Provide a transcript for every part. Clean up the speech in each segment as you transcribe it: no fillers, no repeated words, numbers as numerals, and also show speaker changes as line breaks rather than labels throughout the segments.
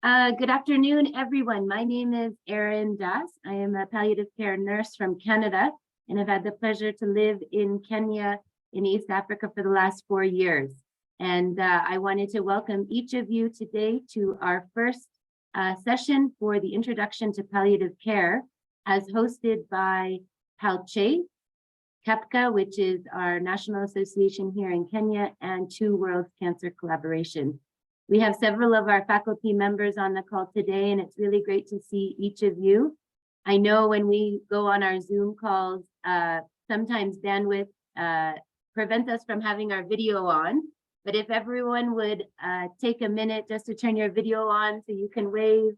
Good afternoon, everyone. My name is Erin. I am a palliative care nurse from Canada, and I've had the pleasure to live in Kenya in East Africa for the last 4 years. And I wanted to welcome each of you today to our first session for the Introduction to Palliative Care, as hosted by PallCHASE, KEPCA, which is our national association here in Kenya, and Two World Cancer Collaboration. We have several of our faculty members on the call today, and it's really great to see each of you. I know when we go on our Zoom calls, sometimes bandwidth prevents us from having our video on, but if everyone would take a minute just to turn your video on so you can wave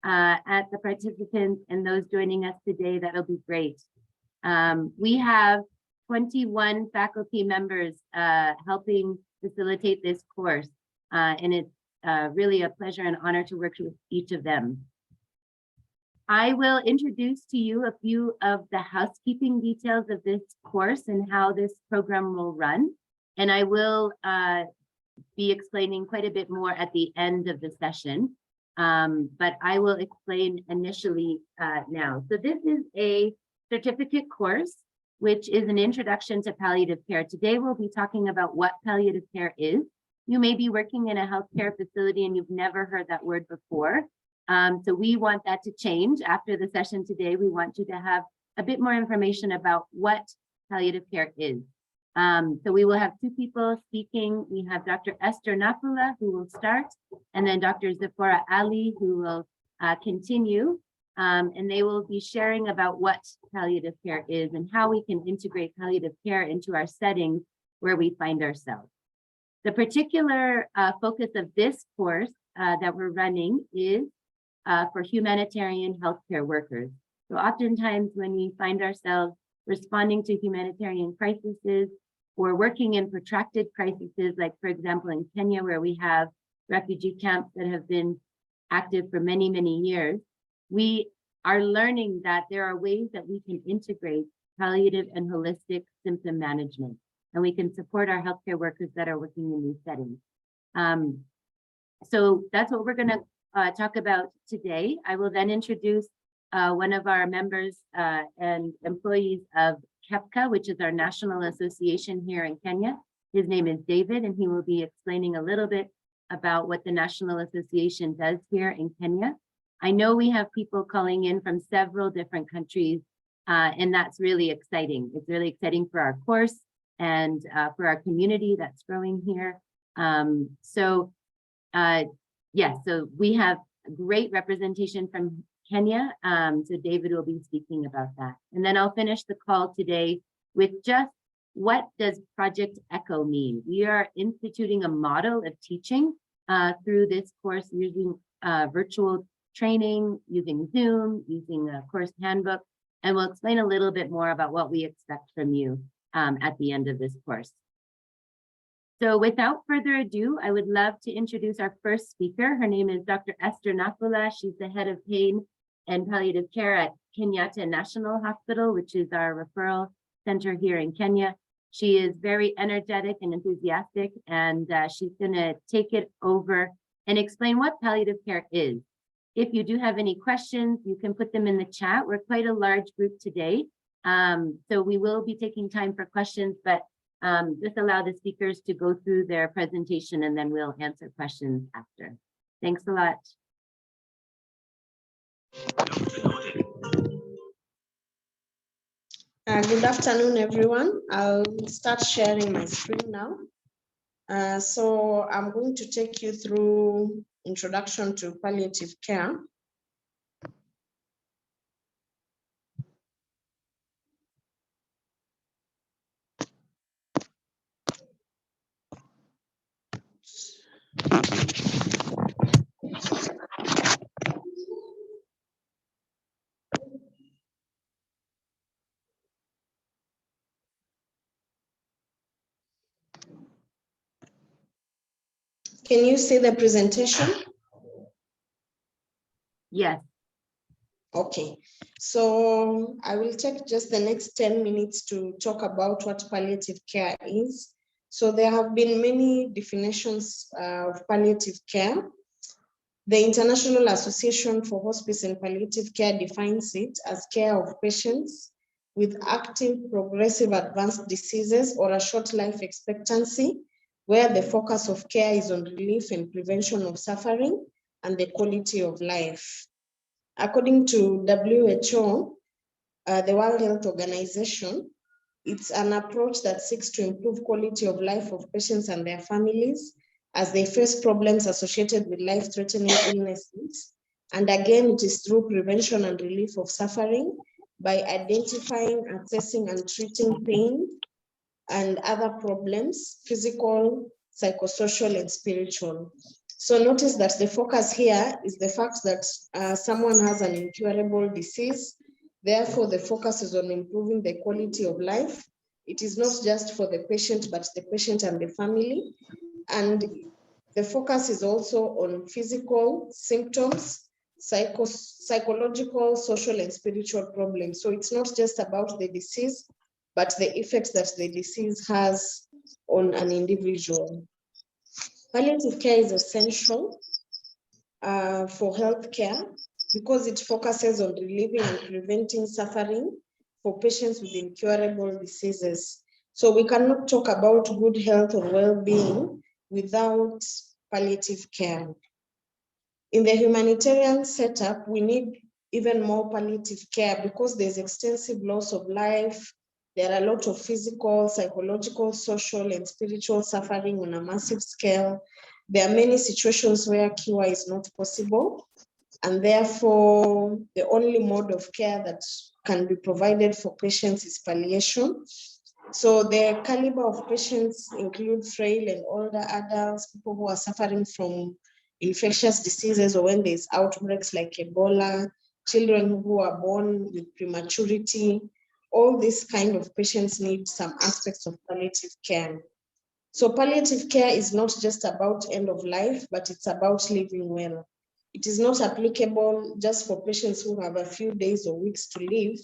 at the participants and those joining us today, that'll be great. We have 21 faculty members helping facilitate this course. And it's really a pleasure and honor to work with each of them. I will introduce to you a few of the housekeeping details of this course and how this program will run. And I will be explaining quite a bit more at the end of the session, but I will explain initially now. So this is a certificate course, which is an introduction to palliative care. Today we'll be talking about what palliative care is. You may be working in a healthcare facility and you've never heard that word before. So we want that to change after the session today. We want you to have a bit more information about what palliative care is. So we will have two people speaking. We have Dr. Esther Nafula, who will start, and then Dr. Zipporah who will continue. And they will be sharing about what palliative care is and how we can integrate palliative care into our settings where we find ourselves. The particular focus of this course that we're running is for humanitarian healthcare workers. So oftentimes when we find ourselves responding to humanitarian crises or working in protracted crises, like for example in Kenya, where we have refugee camps that have been active for many, many years, we are learning that there are ways that we can integrate palliative and holistic symptom management, and we can support our healthcare workers that are working in these settings. So that's what we're going to talk about today. I will then introduce one of our members and employees of KEPCA, which is our national association here in Kenya. His name is David, and he will be explaining a little bit about what the National Association does here in Kenya. I know we have people calling in from several different countries, and that's really exciting. It's really exciting for our course and for our community that's growing here. So we have great representation from Kenya. So David will be speaking about that. And then I'll finish the call today with just what does Project ECHO mean? We are instituting a model of teaching through this course using virtual training, using Zoom, using a course handbook, and we'll explain a little bit more about what we expect from you at the end of this course. So without further ado, I would love to introduce our first speaker. Her name is Dr. Esther Nafula. She's the head of pain and palliative care at Kenyatta National Hospital, which is our referral center here in Kenya. She is very energetic and enthusiastic, and she's going to take it over and explain what palliative care is. If you do have any questions, you can put them in the chat. We're quite a large group today, so we will be taking time for questions, but just allow the speakers to go through their presentation and then we'll answer questions after. Thanks a lot.
Good afternoon, everyone. I'll start sharing my screen now. So I'm going to take you through Introduction to Palliative Care. Can you see the presentation?
Yes.
Okay, so I will take just the next 10 minutes to talk about what palliative care is. So there have been many definitions of palliative care, The International Association for Hospice and Palliative Care defines it as care of patients with active, progressive, advanced diseases or a short life expectancy, where the focus of care is on relief and prevention of suffering and the quality of life. According to WHO, the World Health Organization, it's an approach that seeks to improve quality of life of patients and their families as they face problems associated with life-threatening illnesses. And again, it is through prevention and relief of suffering by identifying, assessing, and treating pain and other problems, physical, psychosocial, and spiritual. So notice that the focus here is the fact that someone has an incurable disease. Therefore, the focus is on improving the quality of life. It is not just for the patient, but the patient and the family. And the focus is also on physical symptoms, psychological, social, and spiritual problems. So it's not just about the disease, but the effects that the disease has on an individual. Palliative care is essential for healthcare because it focuses on relieving and preventing suffering for patients with incurable diseases. So we cannot talk about good health or well-being without palliative care. In the humanitarian setup, we need even more palliative care because there's extensive loss of life. There are a lot of physical, psychological, social, and spiritual suffering on a massive scale. There are many situations where cure is not possible, and therefore the only mode of care that can be provided for patients is palliation. So the caliber of patients include frail and older adults, people who are suffering from infectious diseases or when there's outbreaks like Ebola, children who are born with prematurity. All these kind of patients need some aspects of palliative care. So palliative care is not just about end of life, but it's about living well. It is not applicable just for patients who have a few days or weeks to live,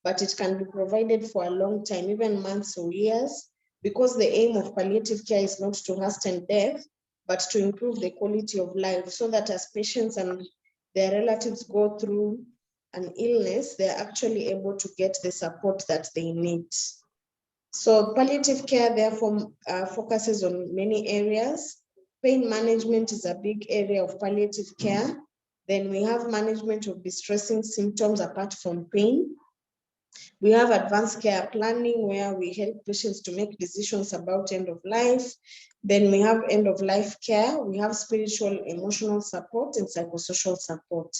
but it can be provided for a long time, even months or years, because the aim of palliative care is not to hasten death, but to improve the quality of life so that as patients and their relatives go through an illness, they're actually able to get the support that they need. So palliative care therefore focuses on many areas. Pain management is a big area of palliative care. Then we have management of distressing symptoms apart from pain. We have advanced care planning where we help patients to make decisions about end of life. Then we have end of life care. We have spiritual, emotional support and psychosocial support.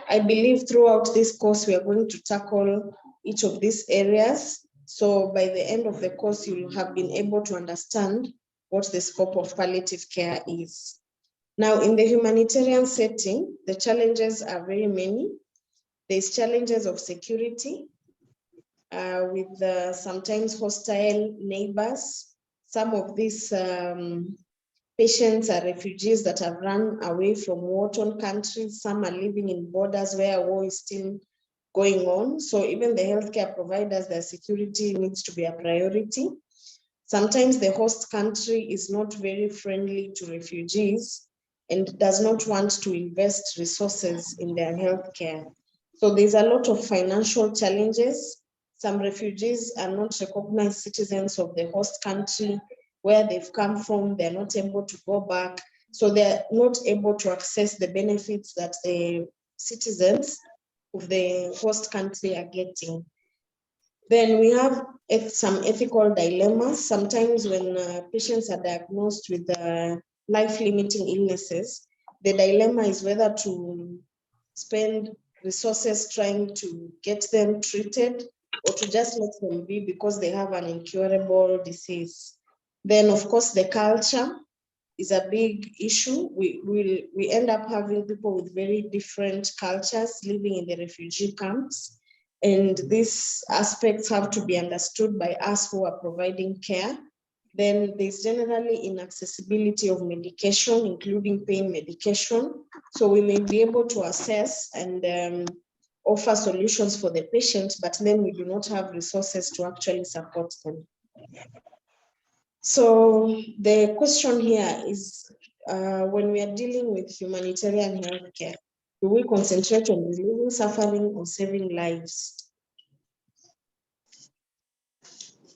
I believe throughout this course, we are going to tackle each of these areas. So by the end of the course, you'll have been able to understand what the scope of palliative care is. Now, in the humanitarian setting, the challenges are very many. There's challenges of security with sometimes hostile neighbors. Some of these patients are refugees that have run away from war-torn countries. Some are living in borders where war is still going on. So even the healthcare providers, their security needs to be a priority. Sometimes the host country is not very friendly to refugees and does not want to invest resources in their healthcare. So there's a lot of financial challenges. Some refugees are not recognized citizens of the host country where they've come from. They're not able to go back. So they're not able to access the benefits that the citizens of the host country are getting. Then we have some ethical dilemmas. Sometimes when patients are diagnosed with life-limiting illnesses, the dilemma is whether to spend resources trying to get them treated or to just let them be because they have an incurable disease. Then, of course, the culture is a big issue. We end up having people with very different cultures living in the refugee camps. And these aspects have to be understood by us who are providing care. Then there's generally inaccessibility of medication, including pain medication. So we may be able to assess and offer solutions for the patient, but then we do not have resources to actually support them. So the question here is, when we are dealing with humanitarian healthcare, do we concentrate on relieving suffering or saving lives?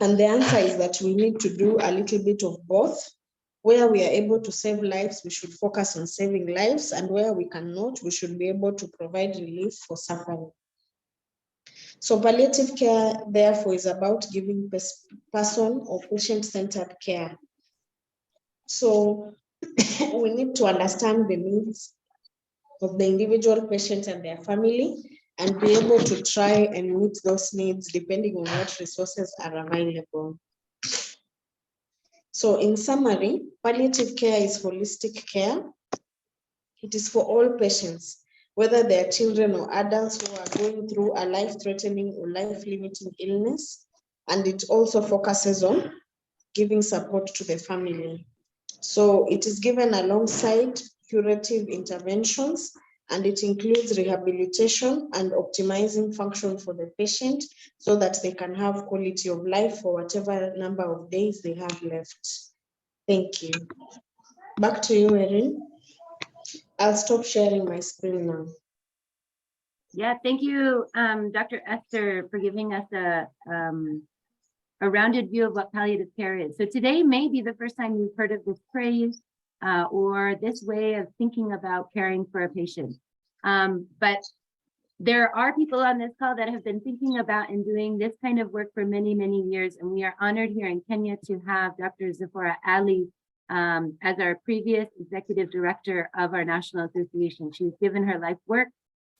And the answer is that we need to do a little bit of both. Where we are able to save lives, we should focus on saving lives, and where we cannot, we should be able to provide relief for suffering. So palliative care, therefore, is about giving person or patient-centered care. So we need to understand the needs of the individual patient and their family, and be able to try and meet those needs depending on what resources are available. So in summary, palliative care is holistic care. It is for all patients, whether they are children or adults who are going through a life-threatening or life-limiting illness, and it also focuses on giving support to the family. So it is given alongside curative interventions, and it includes rehabilitation and optimizing function for the patient so that they can have quality of life for whatever number of days they have left. Thank you. Back to you, Erin. I'll stop sharing my screen now.
Yeah, thank you, Dr. Esther, for giving us a rounded view of what palliative care is. So today may be the first time you've heard of this phrase or this way of thinking about caring for a patient. But there are people on this call that have been thinking about and doing this kind of work for many, many years. And we are honored here in Kenya to have Dr. Zipporah Ali as our previous executive director of our national association. She's given her life work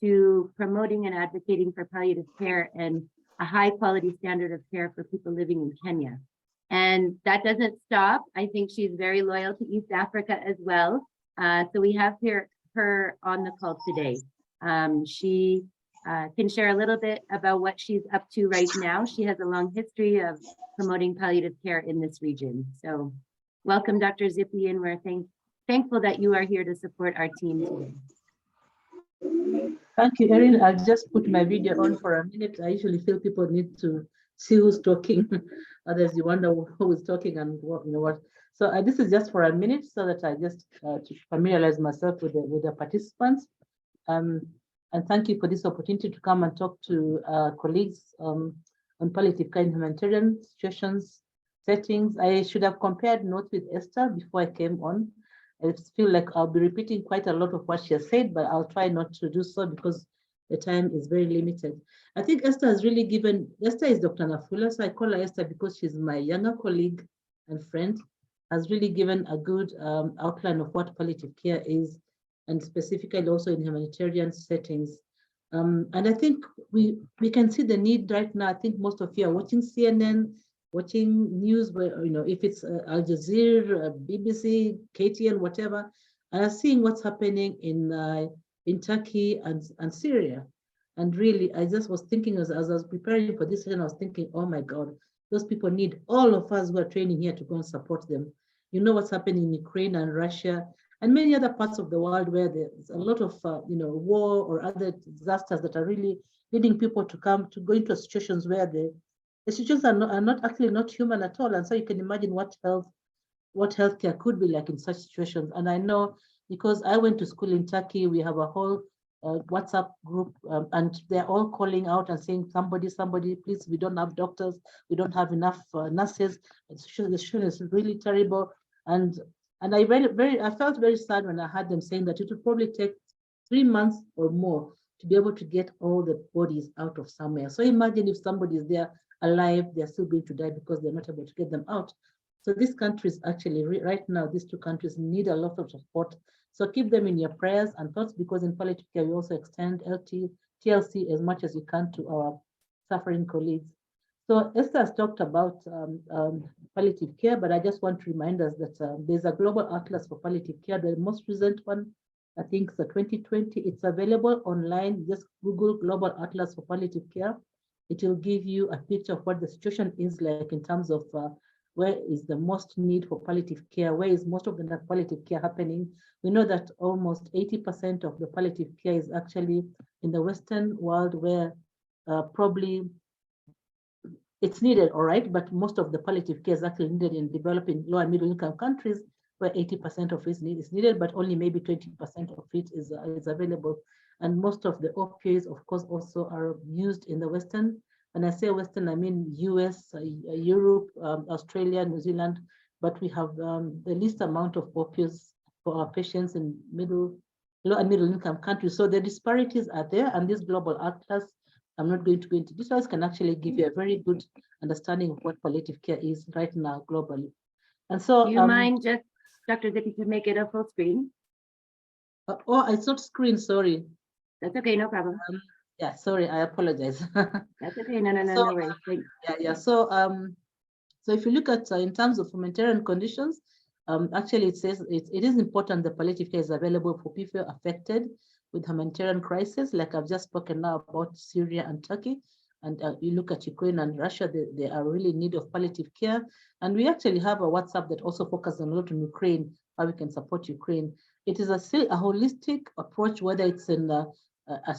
to promoting and advocating for palliative care and a high quality standard of care for people living in Kenya. And that doesn't stop. I think she's very loyal to East Africa as well. So we have her on the call today. She can share a little bit about what she's up to right now. She has a long history of promoting palliative care in this region. So welcome, Dr. Zippy, and we're thankful that you are here to support our team today.
Thank you, Erin. I'll just put my video on for a minute. I usually feel people need to see who's talking. Others, you wonder who is talking and what, you know what. So this is just for a minute so that I just to familiarize myself with the participants. And thank you for this opportunity to come and talk to colleagues on palliative care in humanitarian situations, settings. I should have compared notes with Esther before I came on. I feel like I'll be repeating quite a lot of what she has said, but I'll try not to do so because the time is very limited. I think Esther has really given, Esther is Dr. Nafula, so I call her Esther because she's my younger colleague and friend, has really given a good outline of what palliative care is, and specifically also in humanitarian settings. And I think we can see the need right now. I think most of you are watching CNN, watching news, where, you know, if it's Al Jazeera, BBC, KTN, whatever, and are seeing what's happening in Turkey and Syria. And really, I just was thinking as I was preparing for this session, I was thinking, oh my God, those people need all of us who are training here to go and support them. You know what's happening in Ukraine and Russia and many other parts of the world where there's a lot of war or other disasters that are really leading people to go into situations where the situations are not actually not human at all. And so you can imagine what healthcare could be like in such situations. And I know because I went to school in Turkey, we have a whole WhatsApp group, and they're all calling out and saying, somebody, please, we don't have doctors, we don't have enough nurses. The situation is really terrible. And I felt very sad when I heard them saying that it would probably take 3 months or more to be able to get all the bodies out of somewhere. So imagine if somebody is there alive, they're still going to die because they're not able to get them out. So these countries actually, right now, these two countries need a lot of support. So keep them in your prayers and thoughts, because in palliative care, we also extend TLC as much as you can to our suffering colleagues. So Esther has talked about palliative care, but I just want to remind us that there's a global atlas for palliative care. The most recent one, I think, is 2020. It's available online. Just Google Global Atlas for Palliative Care. It will give you a picture of what the situation is like in terms of where is the most need for palliative care, where is most of the palliative care happening. We know that almost 80% of the palliative care is actually in the Western world, where probably it's needed, all right, but most of the palliative care is actually needed in developing low and middle income countries where 80% of it is needed, but only maybe 20% of it is available. And most of the opioids, of course, also are used in the Western. When I say Western, I mean US, Europe, Australia, New Zealand, but we have the least amount of opioids for our patients in low and middle income countries. So the disparities are there, and this global atlas, I'm not going to go into details, can actually give you a very good understanding of what palliative care is right now globally. And so,
do you mind just, Dr. Zippy, to make it a full screen?
Oh, it's not screen, sorry.
That's okay, no problem.
Yeah, sorry, I apologize.
That's okay, no
So,
worries. Thanks.
Yeah. So, so if you look at in terms of humanitarian conditions, actually it says it is important that palliative care is available for people affected with humanitarian crisis, like I've just spoken now about Syria and Turkey. And you look at Ukraine and Russia, they are really in need of palliative care. And we actually have a WhatsApp that also focuses a lot on Ukraine, how we can support Ukraine. It is a holistic approach, whether it's in a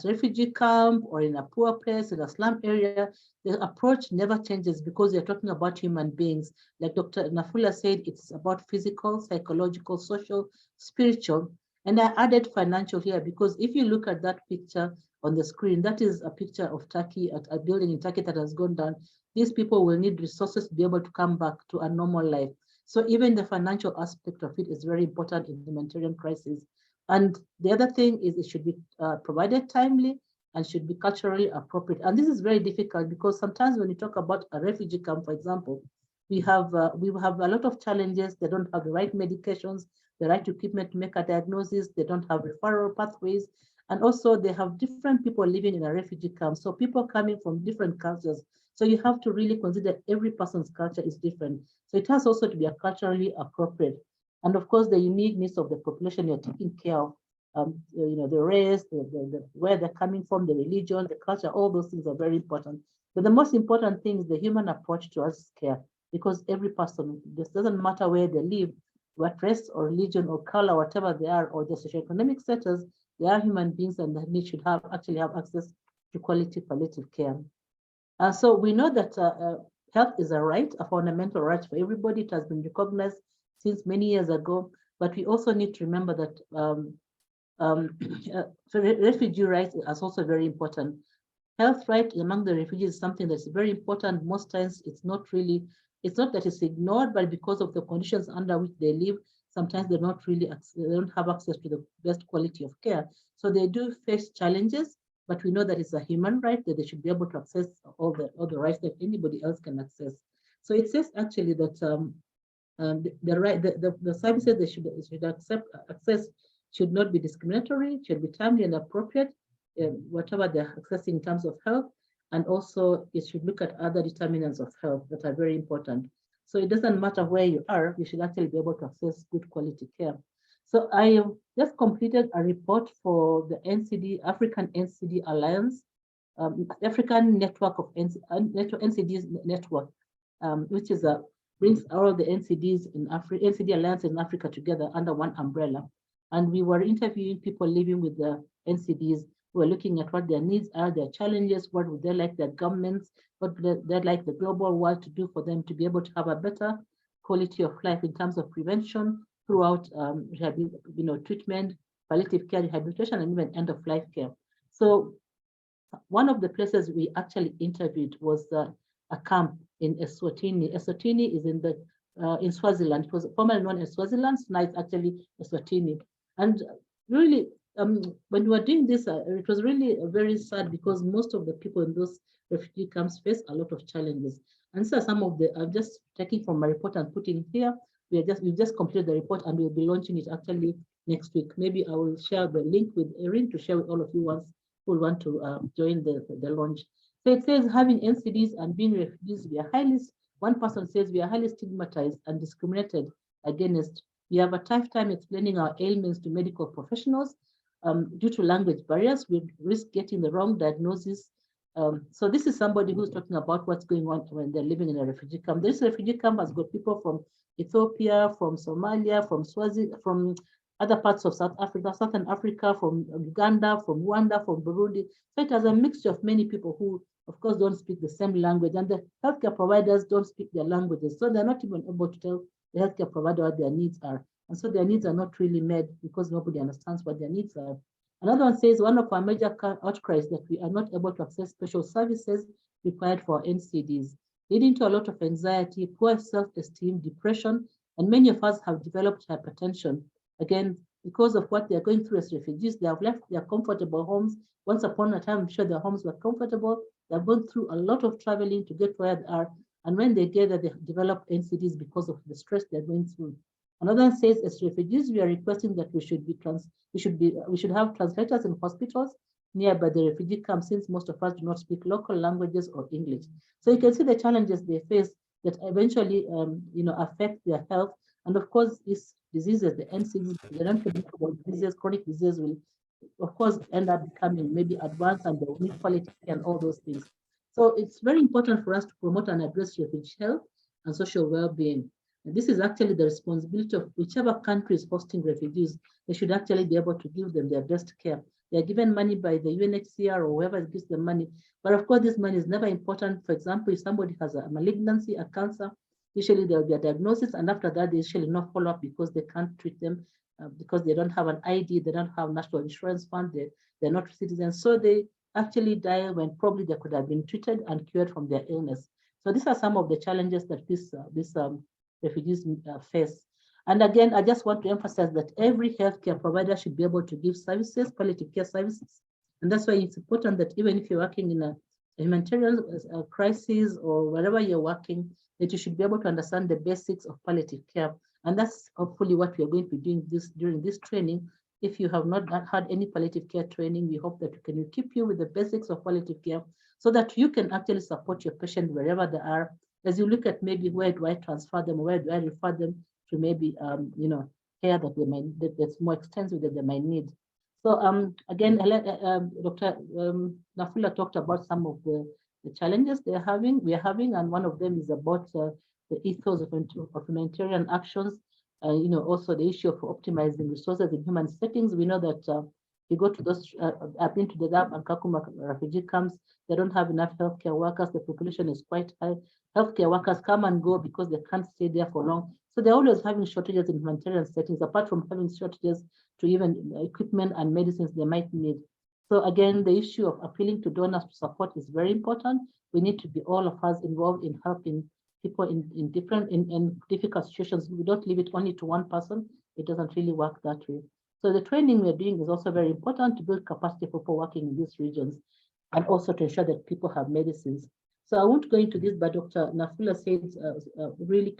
refugee camp or in a poor place, in a slum area. The approach never changes because you're talking about human beings. Like Dr. Nafula said, it's about physical, psychological, social, spiritual. And I added financial here because if you look at that picture on the screen, that is a picture of Turkey, a building in Turkey that has gone down. These people will need resources to be able to come back to a normal life. So even the financial aspect of it is very important in humanitarian crisis. And the other thing is it should be provided timely and should be culturally appropriate. And this is very difficult because sometimes when you talk about a refugee camp, for example, we have a lot of challenges. They don't have the right medications, the right equipment to make a diagnosis. They don't have referral pathways. And also they have different people living in a refugee camp. So people coming from different cultures. So you have to really consider every person's culture is different. So it has also to be culturally appropriate. And of course, the unique needs of the population you're taking care of, the race, where they're coming from, the religion, the culture, all those things are very important. But the most important thing is the human approach to us care, because every person, this doesn't matter where they live, what race or religion or color, whatever they are, or the socioeconomic status, they are human beings and they should actually have access to quality palliative care. So we know that health is a right, a fundamental right for everybody. It has been recognized since many years ago, but we also need to remember that refugee rights is also very important. Health right among the refugees is something that's very important. Most times it's not that it's ignored, but because of the conditions under which they live, sometimes they don't have access to the best quality of care. So they do face challenges, but we know that it's a human right that they should be able to access all the rights that anybody else can access. So it says actually that the services they should access should not be discriminatory, should be timely and appropriate, whatever they're accessing in terms of health, and also it should look at other determinants of health that are very important. So it doesn't matter where you are, you should actually be able to access good quality care. So I just completed a report for the African NCD Alliance, African Network of NCDs network, which is brings all of the NCDs in Africa, NCD Alliance in Africa together under one umbrella. And we were interviewing people living with the NCDs. We were looking at what their needs are, their challenges, what would they like their governments, what would they like the global world to do for them to be able to have a better quality of life in terms of prevention throughout treatment, palliative care, rehabilitation, and even end-of-life care. So one of the places we actually interviewed was a camp in Eswatini. Eswatini is in Swaziland. It was formerly known as Swaziland, so now it's actually Eswatini. And really, when we were doing this, it was really very sad because most of the people in those refugee camps face a lot of challenges. And so some of I'm just taking from my report and putting here. We've just completed the report and we'll be launching it actually next week. Maybe I will share the link with Erin to share with all of you who want to join the launch. So it says having NCDs and being refugees, one person says we are highly stigmatized and discriminated against. We have a tough time explaining our ailments to medical professionals. Due to language barriers, we risk getting the wrong diagnosis. So this is somebody who's talking about what's going on when they're living in a refugee camp. This refugee camp has got people from Ethiopia, from Somalia, from Swaziland, from other parts of Southern Africa, from Uganda, from Rwanda, from Burundi. So it has a mixture of many people who, of course, don't speak the same language, and the healthcare providers don't speak their languages. So they're not even able to tell the healthcare provider what their needs are. And so their needs are not really met because nobody understands what their needs are. Another one says one of our major outcries that we are not able to access special services required for NCDs, leading to a lot of anxiety, poor self-esteem, depression, and many of us have developed hypertension. Again, because of what they're going through as refugees, they have left their comfortable homes. Once upon a time, I'm sure their homes were comfortable. They've gone through a lot of traveling to get where they are. And when they get there, they develop NCDs because of the stress they're going through. Another one says, as refugees, we are requesting that we should have translators in hospitals nearby the refugee camp, since most of us do not speak local languages or English. So you can see the challenges they face that eventually, affect their health. And of course, these diseases, the NCDs, the non-communicable diseases, chronic diseases will, of course, end up becoming maybe advanced, and they will need quality and all those things. So it's very important for us to promote and address refugee health and social well-being. And this is actually the responsibility of whichever country is hosting refugees. They should actually be able to give them their best care. They're given money by the UNHCR or whoever gives them money. But of course, this money is never important. For example, if somebody has a malignancy, a cancer, usually there will be a diagnosis, and after that, they usually not follow up because they can't treat them because they don't have an ID, they don't have national insurance fund, they're not citizens. So they actually die when probably they could have been treated and cured from their illness. So these are some of the challenges that these refugees face. And again, I just want to emphasize that every healthcare provider should be able to give services, palliative care services. And that's why it's important that even if you're working in a humanitarian crisis or wherever you're working, that you should be able to understand the basics of palliative care. And that's hopefully what we are going to be doing during this training. If you have not had any palliative care training, we hope that we can equip you with the basics of palliative care so that you can actually support your patient wherever they are. As you look at maybe where do I transfer them, where do I refer them to maybe care that they might that's more extensive that they might need. So again, Dr. Nafula talked about some of the challenges we are having, and one of them is about the ethos of humanitarian actions. Also the issue of optimizing resources in human settings. We know that you go to those, I've been to the Dab and Kakuma refugee camps, they don't have enough healthcare workers, the population is quite high. Healthcare workers come and go because they can't stay there for long. So they're always having shortages in humanitarian settings, apart from having shortages to even equipment and medicines they might need. So again, the issue of appealing to donors to support is very important. We need to be all of us involved in helping people in difficult situations. We don't leave it only to one person. It doesn't really work that way. So the training we're doing is also very important to build capacity for people working in these regions, and also to ensure that people have medicines. So I won't go into this, but Dr. Nafula said really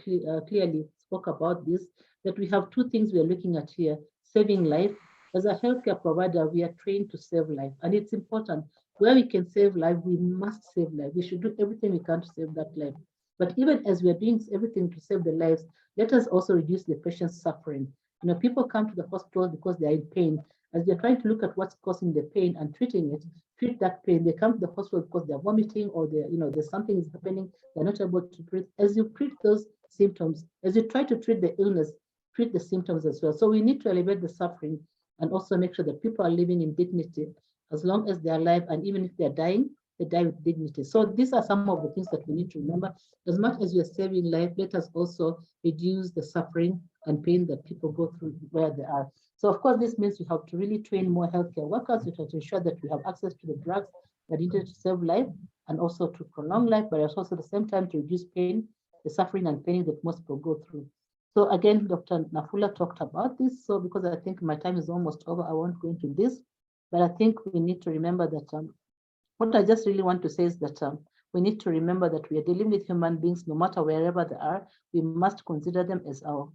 clearly spoke about this, that we have two things we are looking at here: saving life. As a healthcare provider, we are trained to save life, and it's important. Where we can save life, we must save life. We should do everything we can to save that life. But even as we are doing everything to save the lives, let us also reduce the patient's suffering. People come to the hospital because they are in pain. As you're trying to look at what's causing the pain and treating it, treat that pain. They come to the hospital because they're vomiting or there's something is happening. They're not able to treat. As you treat those symptoms, as you try to treat the illness, treat the symptoms as well. So we need to elevate the suffering and also make sure that people are living in dignity as long as they're alive, and even if they're dying, they die with dignity. So these are some of the things that we need to remember. As much as we are saving life, let us also reduce the suffering and pain that people go through where they are. So of course, this means we have to really train more healthcare workers. We have to ensure that we have access to the drugs that are needed to save life and also to prolong life, but also at the same time to reduce pain, the suffering and pain that most people go through. So again, Dr. Nafula talked about this. So because I think my time is almost over, I won't go into this, but I think we need to remember that what I just really want to say is that we need to remember that we are dealing with human beings, no matter wherever they are. We must consider them as our,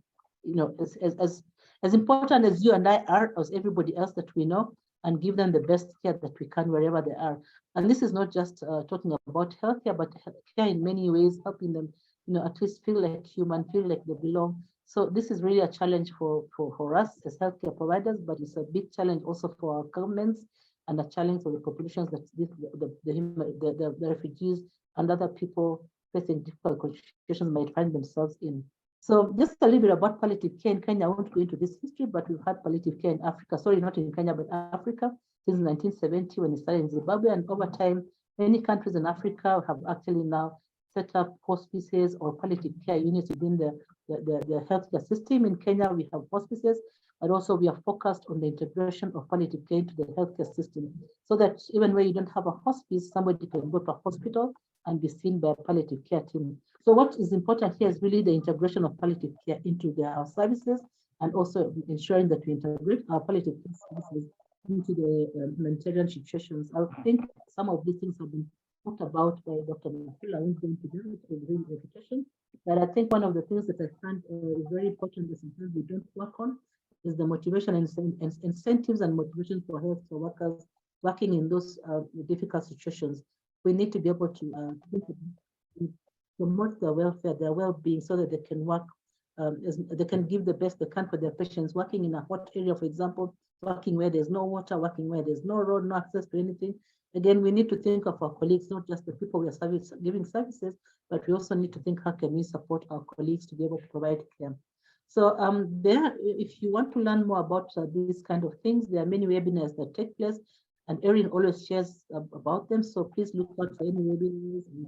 as important as you and I are, as everybody else that we know, and give them the best care that we can wherever they are. And this is not just talking about healthcare, but care in many ways, helping them, at least feel like human, feel like they belong. So this is really a challenge for us as healthcare providers, but it's a big challenge also for our governments, and a challenge for the populations that the refugees and other people facing difficult situations might find themselves in. So just a little bit about palliative care in Kenya. I won't go into this history, but we've had palliative care in Africa, sorry, not in Kenya, but Africa, since 1970 when it started in Zimbabwe. And over time, many countries in Africa have actually now set up hospices or palliative care units within the healthcare system. In Kenya, we have hospices, but also we are focused on the integration of palliative care into the healthcare system, so that even when you don't have a hospice, somebody can go to a hospital and be seen by a palliative care team. So what is important here is really the integration of palliative care into our services, and also ensuring that we integrate our palliative care services into the humanitarian situations. I think some of these things have been talked about by Dr. Nafula, who's going to do it repetition. But I think one of the things that I find is very important that sometimes we don't work on is the motivation and incentives and motivation for healthcare workers working in those difficult situations. We need to be able to promote their welfare, their well-being, so that they can work, they can give the best they can for their patients. Working in a hot area, for example, working where there's no water, working where there's no road, no access to anything. Again, we need to think of our colleagues, not just the people we are giving services, but we also need to think, how can we support our colleagues to be able to provide care? So if you want to learn more about these kind of things, there are many webinars that take place, and Erin always shares about them. So please look out for any webinars and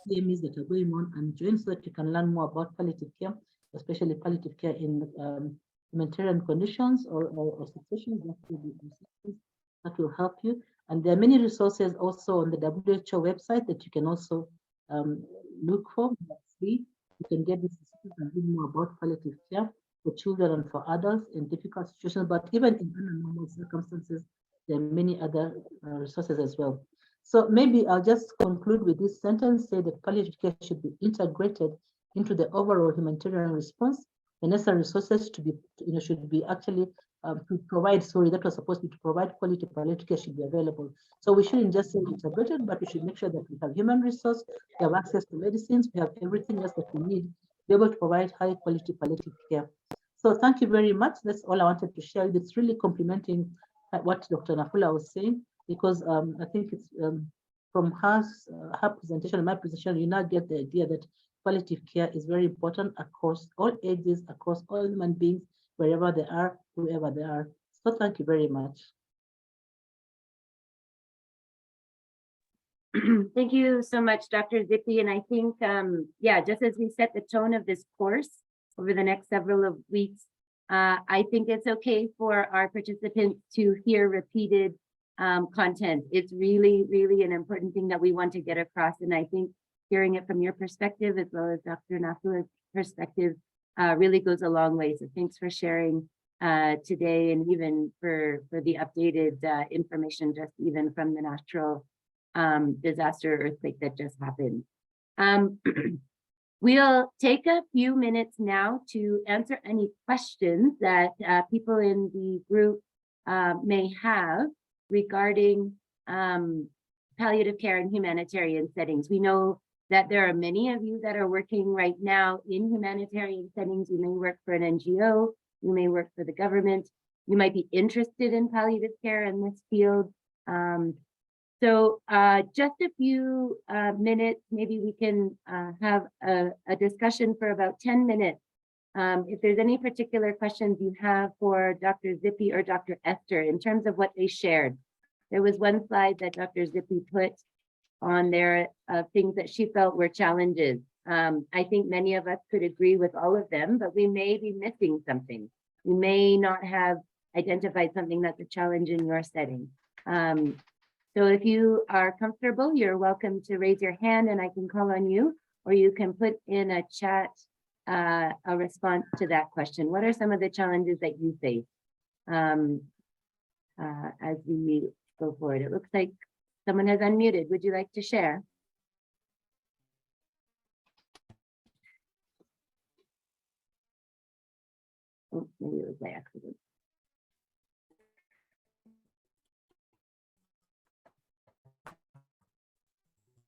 CMEs that are going on and join, so that you can learn more about palliative care, especially palliative care in humanitarian conditions or situations that will help you. And there are many resources also on the WHO website that you can also look for. That's free. You can get this and read more about palliative care for children and for adults in difficult situations, but even in normal circumstances, there are many other resources as well. So maybe I'll just conclude with this sentence, say that palliative care should be integrated into the overall humanitarian response. The necessary resources to be, should be actually to provide, that was supposed to be to provide quality palliative care should be available. So we shouldn't just say integrated, but we should make sure that we have human resource, we have access to medicines, we have everything else that we need to be able to provide high quality palliative care. So thank you very much. That's all I wanted to share. It's really complementing what Dr. Nafula was saying, because I think it's from her presentation and my presentation, you now get the idea that palliative care is very important across all ages, across all human beings, wherever they are, whoever they are. So thank you very much.
Thank you so much, Dr. Zippy. And I think, yeah, just as we set the tone of this course over the next several of weeks, I think it's okay for our participants to hear repeated content. It's really, really an important thing that we want to get across. And I think hearing it from your perspective, as well as Dr. Nafula's perspective, really goes a long way. So thanks for sharing today, and even for the updated information, just even from the natural disaster earthquake that just happened. We'll take a few minutes now to answer any questions that people in the group may have regarding palliative care and humanitarian settings. We know that there are many of you that are working right now in humanitarian settings. You may work for an NGO, you may work for the government, you might be interested in palliative care in this field. So just a few minutes, maybe we can have a discussion for about 10 minutes. If there's any particular questions you have for Dr. Zippy or Dr. Esther in terms of what they shared. There was one slide that Dr. Zippy put on there of things that she felt were challenges. I think many of us could agree with all of them, but we may be missing something. We may not have identified something that's a challenge in your setting. So if you are comfortable, you're welcome to raise your hand and I can call on you, or you can put in a chat a response to that question. What are some of the challenges that you face as we go forward? It looks like someone has unmuted. Would you like to share? Oh, maybe it was by accident.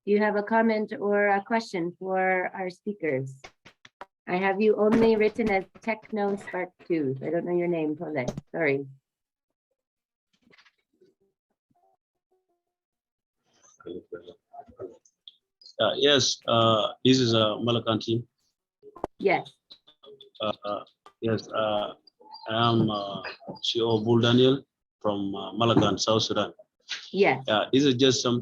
Do you have a comment or a question for our speakers? I have you only written as Techno Spark 2. I don't know your name, Pole. Sorry.
Yes, this is Malakanti.
Yes.
Yes, I am CEO Bull Daniel from Malakan, South Sudan.
Yes.
This is just some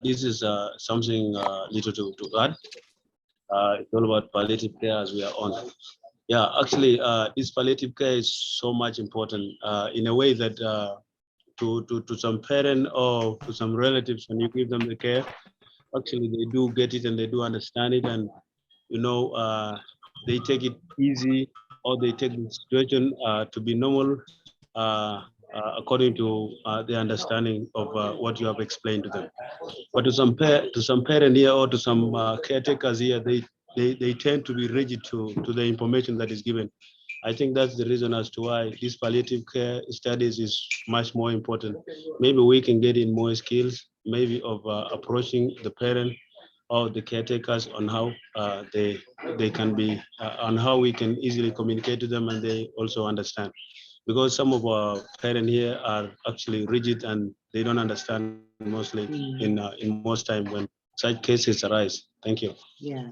this is something little to add. It's all about palliative care as we are on. Yeah, actually, this palliative care is so much important in a way that to some parent or to some relatives, when you give them the care, actually they do get it and they do understand it, and you know, they take it easy, or they take the situation to be normal according to the understanding of what you have explained to them. But to some parent here or to some caretakers here, they tend to be rigid to the information that is given. I think that's the reason as to why this palliative care studies is much more important. Maybe we can get in more skills, maybe of approaching the parent or the caretakers on how they can be, on how we can easily communicate to them and they also understand. Because some of our parents here are actually rigid and they don't understand mostly in most time when such cases arise. Thank you.
Yeah.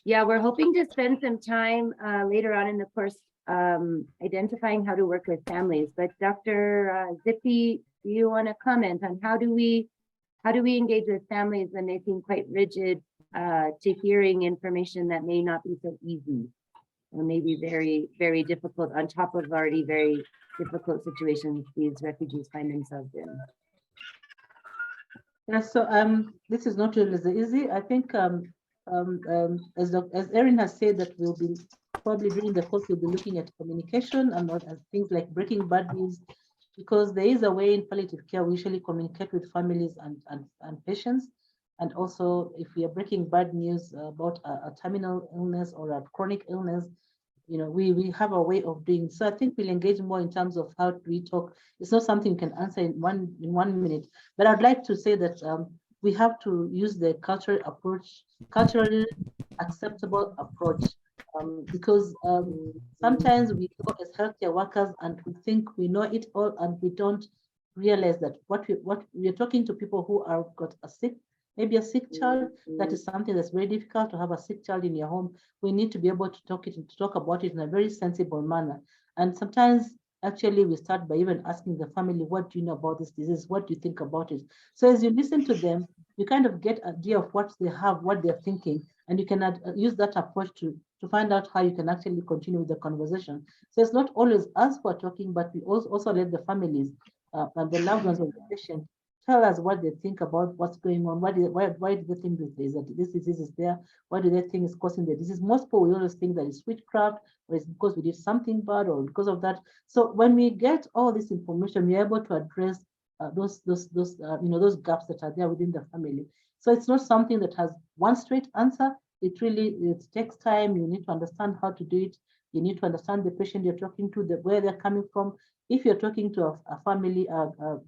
Yeah, we're hoping to spend some time later on in the course identifying how to work with families. But Dr. Zippy, do you want to comment on how do we engage with families when they seem quite rigid to hearing information that may not be so easy or maybe very, very difficult on top of already very difficult situations these refugees find themselves in?
Yeah, so this is not really easy. I think as Erin has said, that we'll be probably during the course we'll be looking at communication and things like breaking bad news, because there is a way in palliative care we usually communicate with families and patients. And also, if we are breaking bad news about a terminal illness or a chronic illness, you know, we have a way of doing. So I think we'll engage more in terms of how we talk. It's not something you can answer in one minute, but I'd like to say that we have to use the culturally acceptable approach, because sometimes we go as healthcare workers and we think we know it all, and we don't realize that what we are talking to people who are got a sick, maybe a sick child. That is something that's very difficult to have a sick child in your home. We need to be able to talk about it in a very sensible manner. And sometimes actually we start by even asking the family, what do you know about this disease? What do you think about it? So as you listen to them, you kind of get an idea of what they have, what they're thinking, and you can use that approach to find out how you can actually continue with the conversation. So it's not always us who are talking, but we also let the families and the loved ones of the patient tell us what they think about what's going on. Why do they think that this disease is there? Why do they think it's causing the disease? Most people will always think that it's witchcraft, or it's because we did something bad, or because of that. So when we get all this information, we're able to address those gaps that are there within the family. So it's not something that has one straight answer. It takes time. You need to understand how to do it. You need to understand the patient you're talking to, where they're coming from. If you're talking to a family,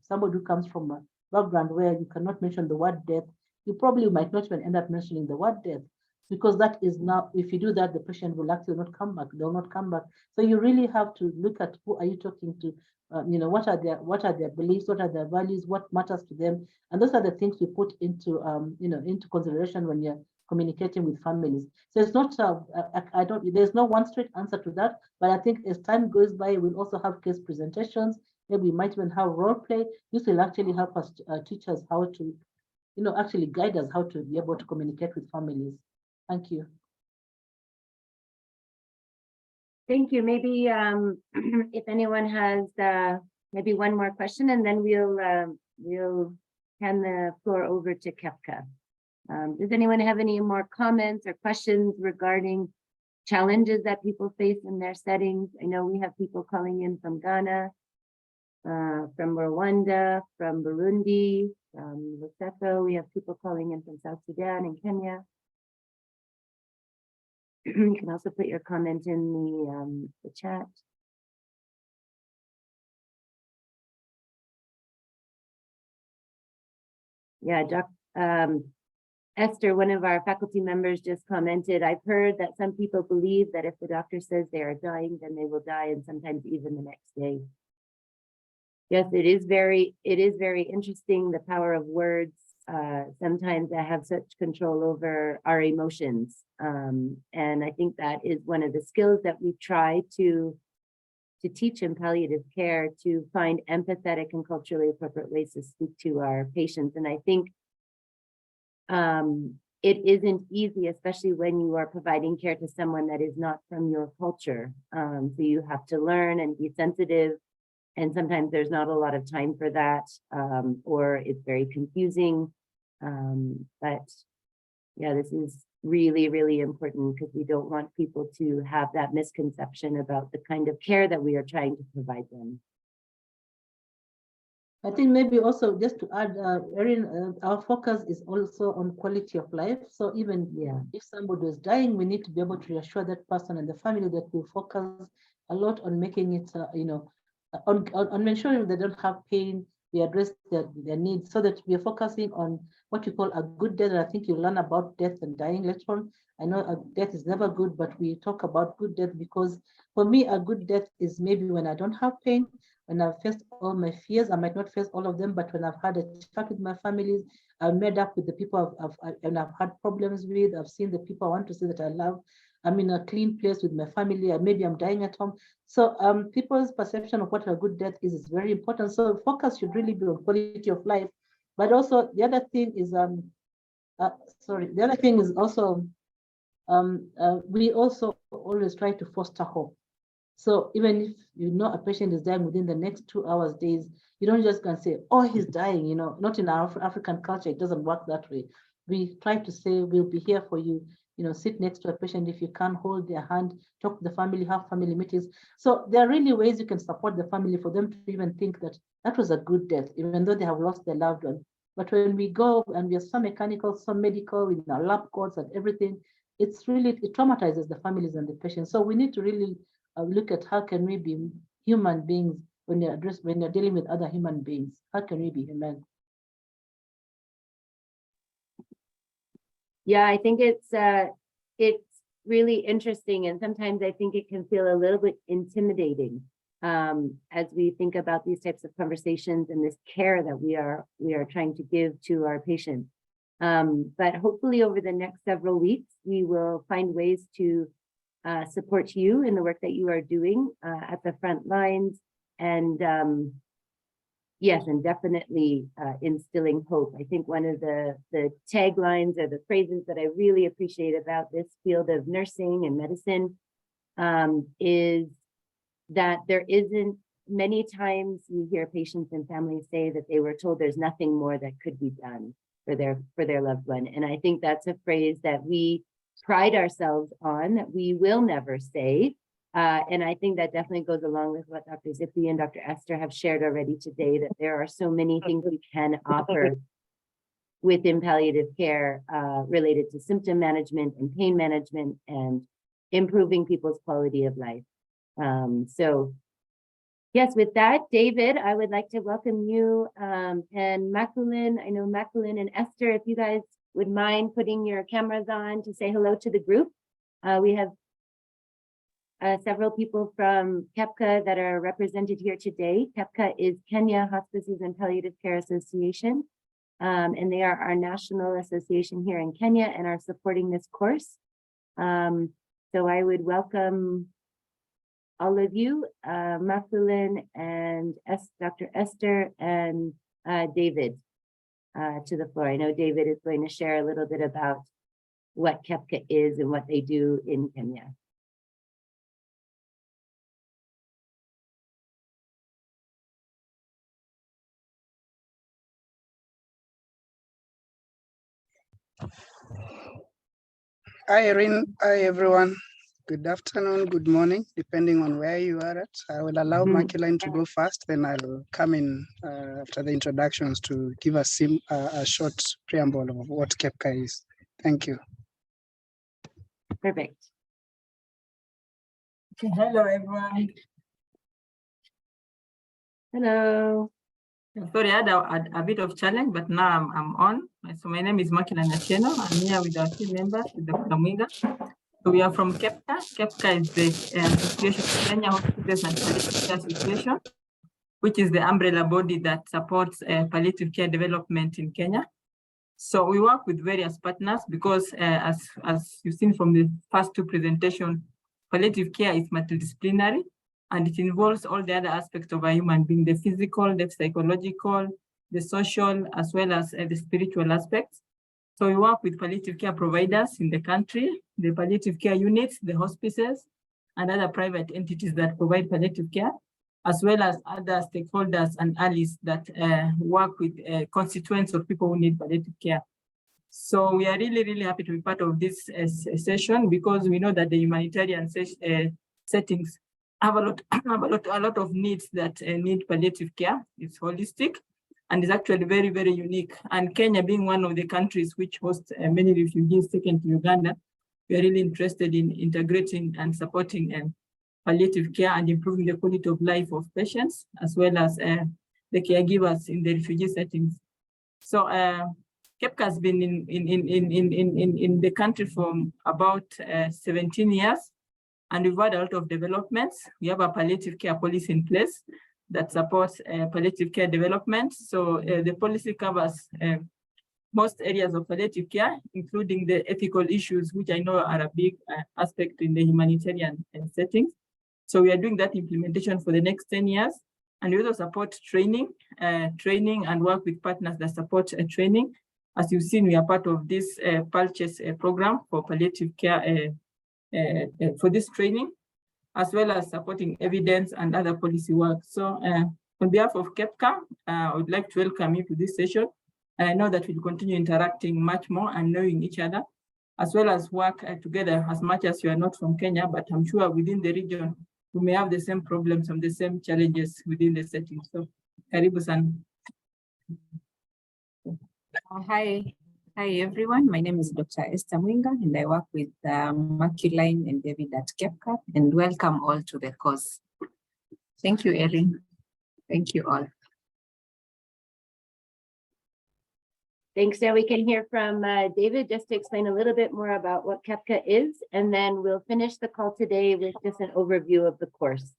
somebody who comes from a background where you cannot mention the word death, you probably might not even end up mentioning the word death, because that is now, if you do that, the patient will actually not come back. They'll not come back. So you really have to look at who are you talking to. What are their beliefs, what are their values, what matters to them, and those are the things we put into into consideration when you're communicating with families. So it's not there's no one straight answer to that, but I think as time goes by, we'll also have case presentations. Maybe we might even have role play. This will actually help us teach us how to, actually guide us how to be able to communicate with families. Thank you.
Thank you. Maybe if anyone has maybe one more question, and then we'll hand the floor over to Kefka. Does anyone have any more comments or questions regarding challenges that people face in their settings? I know we have people calling in from Ghana, from Rwanda, from Burundi, from Lesotho. We have people calling in from South Sudan and Kenya. You can also put your comment in the chat. Yeah, Esther, one of our faculty members, just commented, I've heard that some people believe that if the doctor says they are dying, then they will die, and sometimes even the next day. Yes, it is very interesting, the power of words. Sometimes I have such control over our emotions. And I think that is one of the skills that we try to to teach in palliative care to find empathetic and culturally appropriate ways to speak to our patients. And I think it isn't easy, especially when you are providing care to someone that is not from your culture. So you have to learn and be sensitive. And sometimes there's not a lot of time for that, or it's very confusing. But yeah, this is really, really important because we don't want people to have that misconception about the kind of care that we are trying to provide them.
I think maybe also just to add, Erin, our focus is also on quality of life. So even if somebody is dying, we need to be able to reassure that person and the family that we focus a lot on making it, on ensuring they don't have pain. We address their needs so that we are focusing on what you call a good death. And I think you learn about death and dying later on. I know death is never good, but we talk about good death because for me, a good death is maybe when I don't have pain, when I've faced all my fears. I might not face all of them, but when I've had a chat with my families, I've met up with the people I've had problems with, I've seen the people I want to see that I love. I'm in a clean place with my family, and maybe I'm dying at home. So people's perception of what a good death is very important. So focus should really be on quality of life. But also the other thing is, also, we also always try to foster hope. So even if you know a patient is dying within the next 2 hours, days, you don't just go and say, oh, he's dying, not in our African culture, it doesn't work that way. We try to say, we'll be here for you, sit next to a patient if you can, hold their hand, talk to the family, have family meetings. So there are really ways you can support the family for them to even think that that was a good death, even though they have lost their loved one. But when we go and we are so mechanical, so medical, with our lab coats and everything, it traumatizes the families and the patients. So we need to really look at how can we be human beings when you're dealing with other human beings. How can we be human?
Yeah, I think it's really interesting, and sometimes I think it can feel a little bit intimidating as we think about these types of conversations and this care that we are trying to give to our patients. But hopefully over the next several weeks, we will find ways to support you in the work that you are doing at the front lines, and yes, and definitely instilling hope. I think one of the taglines or the phrases that I really appreciate about this field of nursing and medicine is that there isn't, many times you hear patients and families say that they were told there's nothing more that could be done for their loved one. And I think that's a phrase that we pride ourselves on, that we will never say. And I think that definitely goes along with what Dr. Zipporah and Dr. Esther have shared already today, that there are so many things we can offer within palliative care related to symptom management and pain management and improving people's quality of life. So yes, with that, David, I would like to welcome you and Maculin. I know Maculin and Esther, if you guys would mind putting your cameras on to say hello to the group. We have several people from KEPCA that are represented here today. KEPCA is Kenya Hospices and Palliative Care Association, and they are our national association here in Kenya and are supporting this course. So I would welcome all of you, Maculin and Dr. Esther and David to the floor. I know David is going to share a little bit about what KEPCA is and what they do in Kenya.
Hi, Erin. Hi, everyone. Good afternoon, good morning, depending on where you are at. I will allow Maculin to go first, then I'll come in after the introductions to give us a short preamble of what KEPCA is. Thank you.
Perfect.
Okay, hello, everyone.
Hello.
Sorry, I had a bit of challenge, but now I'm on. So my name is Maculin Acheno. I'm here with our team members, with Dr. Mwiga. So we are from KEPCA. KEPCA is the Association of Kenya Hospitals and Palliative Care Association, which is the umbrella body that supports palliative care development in Kenya. So we work with various partners because as you've seen from the first two presentations, palliative care is multidisciplinary. And it involves all the other aspects of a human being, the physical, the psychological, the social, as well as the spiritual aspects. So we work with palliative care providers in the country, the palliative care units, the hospices, and other private entities that provide palliative care, as well as other stakeholders and allies that work with constituents of people who need palliative care. So we are really, really happy to be part of this session, because we know that the humanitarian settings have a lot of needs that need palliative care. It's holistic and is actually very, very unique. And Kenya being one of the countries which host many refugees taken to Uganda, we are really interested in integrating and supporting palliative care and improving the quality of life of patients, as well as the caregivers in the refugee settings. So KEPCA has been in the country for about 17 years, and we've had a lot of developments. We have a palliative care policy in place that supports palliative care development. So the policy covers most areas of palliative care, including the ethical issues, which I know are a big aspect in the humanitarian settings. So we are doing that implementation for the next 10 years. And we also support training and work with partners that support training. As you've seen, we are part of this PallCHASE program for palliative care for this training, as well as supporting evidence and other policy work. So on behalf of KEPCA, I would like to welcome you to this session. And I know that we'll continue interacting much more and knowing each other, as well as work together, as much as you are not from Kenya, but I'm sure within the region, we may have the same problems and the same challenges within the setting. So, karibu sana.
Hi everyone. My name is Dr. Esther and I work with Maculine and David at KEPCA, and welcome all to the course. Thank you, Erin. Thank you all.
Thanks. Now we can hear from David just to explain a little bit more about what KEPCA is, and then we'll finish the call today with just an overview of the course.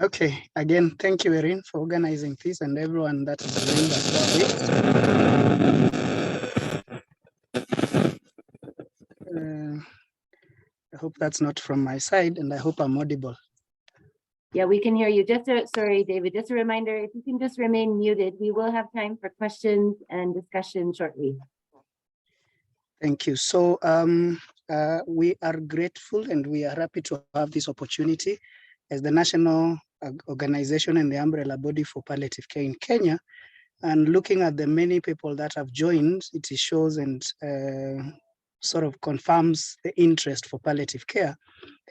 Okay, again, thank you, Erin, for organizing this and everyone that is doing that. I hope that's not from my side, and I hope I'm audible.
Yeah, we can hear you. Sorry, David, just a reminder, if you can just remain muted, we will have time for questions and discussion shortly.
Thank you. So we are grateful and we are happy to have this opportunity as the national organization and the umbrella body for palliative care in Kenya. And looking at the many people that have joined, it shows and sort of confirms the interest for palliative care,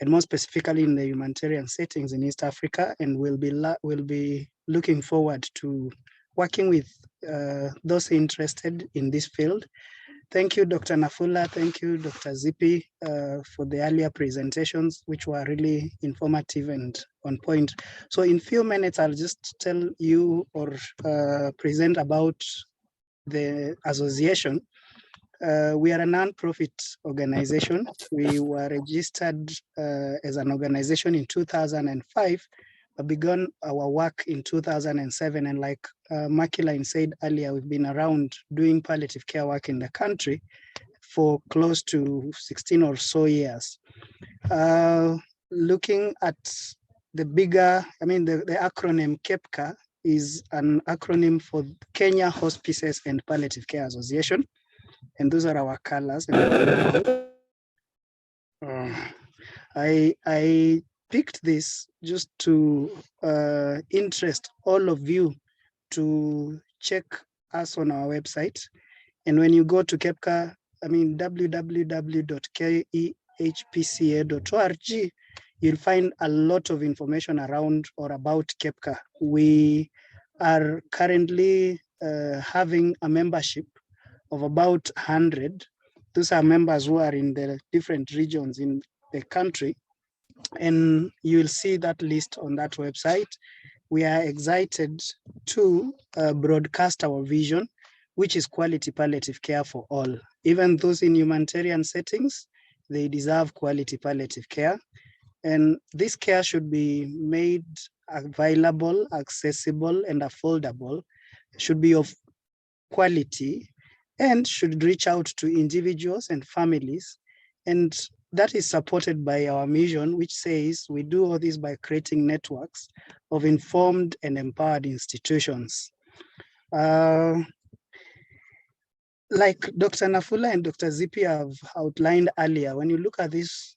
and more specifically in the humanitarian settings in East Africa. And we'll be looking forward to working with those interested in this field. Thank you, Dr. Nafula. Thank you, Dr. Zippy, for the earlier presentations, which were really informative and on point. So in few minutes, I'll just tell you or present about the association. We are a non-profit organization. We were registered as an organization in 2005, but began our work in 2007. And like Maculine said earlier, we've been around doing palliative care work in the country for close to 16 or so years. Looking at the bigger, the acronym KEPCA is an acronym for Kenya Hospices and Palliative Care Association. And those are our colors. I picked this just to interest all of you to check us on our website. And when you go to KEPCA, www.kehpca.org, you'll find a lot of information around or about KEPCA. We are currently having a membership of about 100. Those are members who are in the different regions in the country. And you'll see that list on that website. We are excited to broadcast our vision, which is quality palliative care for all. Even those in humanitarian settings, they deserve quality palliative care. And this care should be made available, accessible, and affordable. It should be of quality and should reach out to individuals and families. And that is supported by our mission, which says we do all this by creating networks of informed and empowered institutions. Like Dr. Nafula and Dr. Zippy have outlined earlier, when you look at this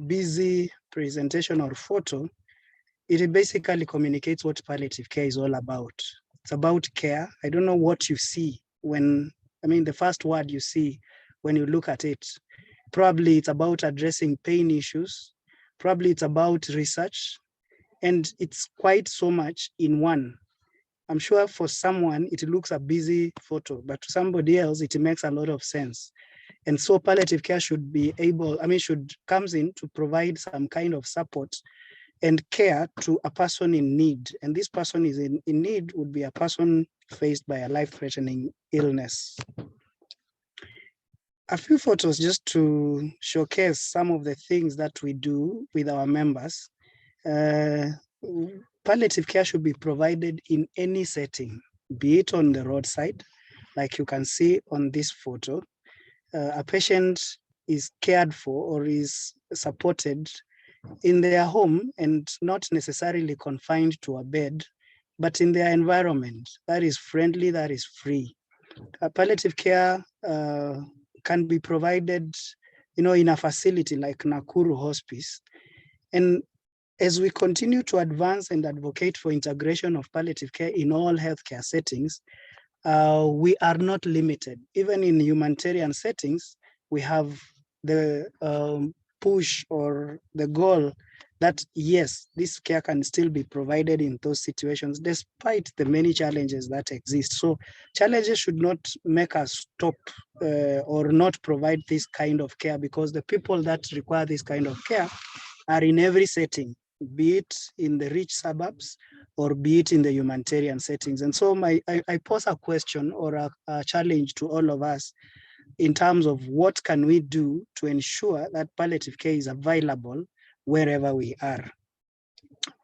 busy presentation or photo, it basically communicates what palliative care is all about. It's about care. I don't know what you see when, I mean, the first word you see when you look at it. Probably it's about addressing pain issues. Probably it's about research. And it's quite so much in one. I'm sure for someone, it looks a busy photo, but to somebody else, it makes a lot of sense. And so palliative care should be able, I mean, comes in to provide some kind of support and care to a person in need. And this person is in need would be a person faced by a life-threatening illness. A few photos just to showcase some of the things that we do with our members. Palliative care should be provided in any setting, be it on the roadside, like you can see on this photo. A patient is cared for or is supported in their home and not necessarily confined to a bed, but in their environment that is friendly, that is free. Palliative care can be provided, in a facility like Nakuru Hospice. And as we continue to advance and advocate for integration of palliative care in all healthcare settings, we are not limited. Even in humanitarian settings, we have the push or the goal that yes, this care can still be provided in those situations, despite the many challenges that exist. So challenges should not make us stop or not provide this kind of care, because the people that require this kind of care are in every setting, be it in the rich suburbs or be it in the humanitarian settings. And so I pose a question or a challenge to all of us in terms of what can we do to ensure that palliative care is available wherever we are.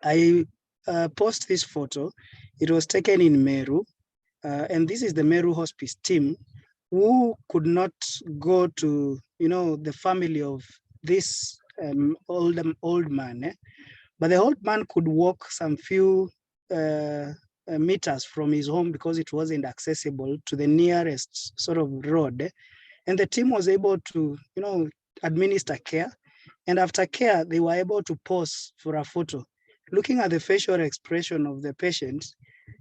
I post this photo. It was taken in Meru, and this is the Meru Hospice team who could not go to, the family of this old man, but the old man could walk some few meters from his home because it wasn't accessible to the nearest sort of road. And the team was able to, administer care. And after care, they were able to pose for a photo. Looking at the facial expression of the patient,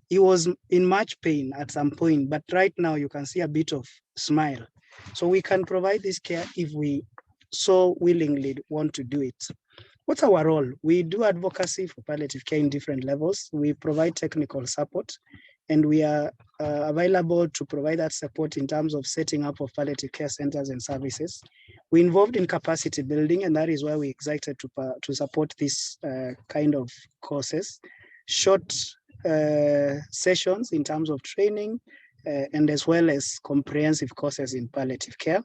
he was in much pain at some point, but right now you can see a bit of smile. So we can provide this care if we so willingly want to do it. What's our role? We do advocacy for palliative care in different levels. We provide technical support, and we are available to provide that support in terms of setting up of palliative care centers and services. We're involved in capacity building, and that is why we're excited to support this kind of courses, short sessions in terms of training, and as well as comprehensive courses in palliative care.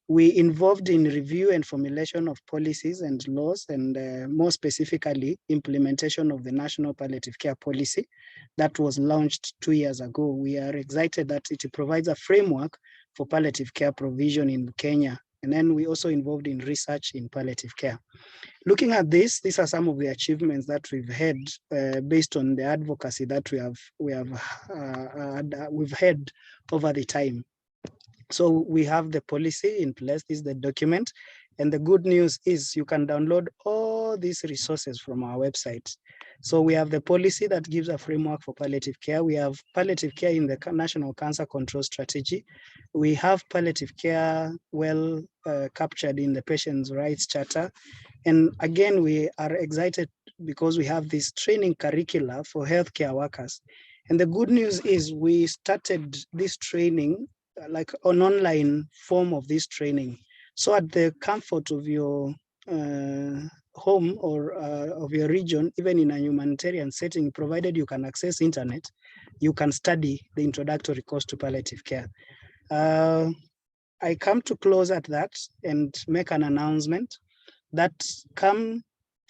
We involved in review and formulation of policies and laws, and more specifically, implementation of the National Palliative Care Policy that was launched 2 years ago. We are excited that it provides a framework for palliative care provision in Kenya. And then we also involved in research in palliative care. Looking at this, these are some of the achievements that we've had based on the advocacy that we've had over the time. So we have the policy in place. This is the document. And the good news is you can download all these resources from our website. So we have the policy that gives a framework for palliative care. We have palliative care in the National Cancer Control Strategy. We have palliative care well captured in the Patients' Rights Charter. And again, we are excited because we have this training curricula for healthcare workers. And the good news is we started this training like an online form of this training. So at the comfort of your home or of your region, even in a humanitarian setting, provided you can access internet, you can study the introductory course to palliative care. I come to close at that and make an announcement that come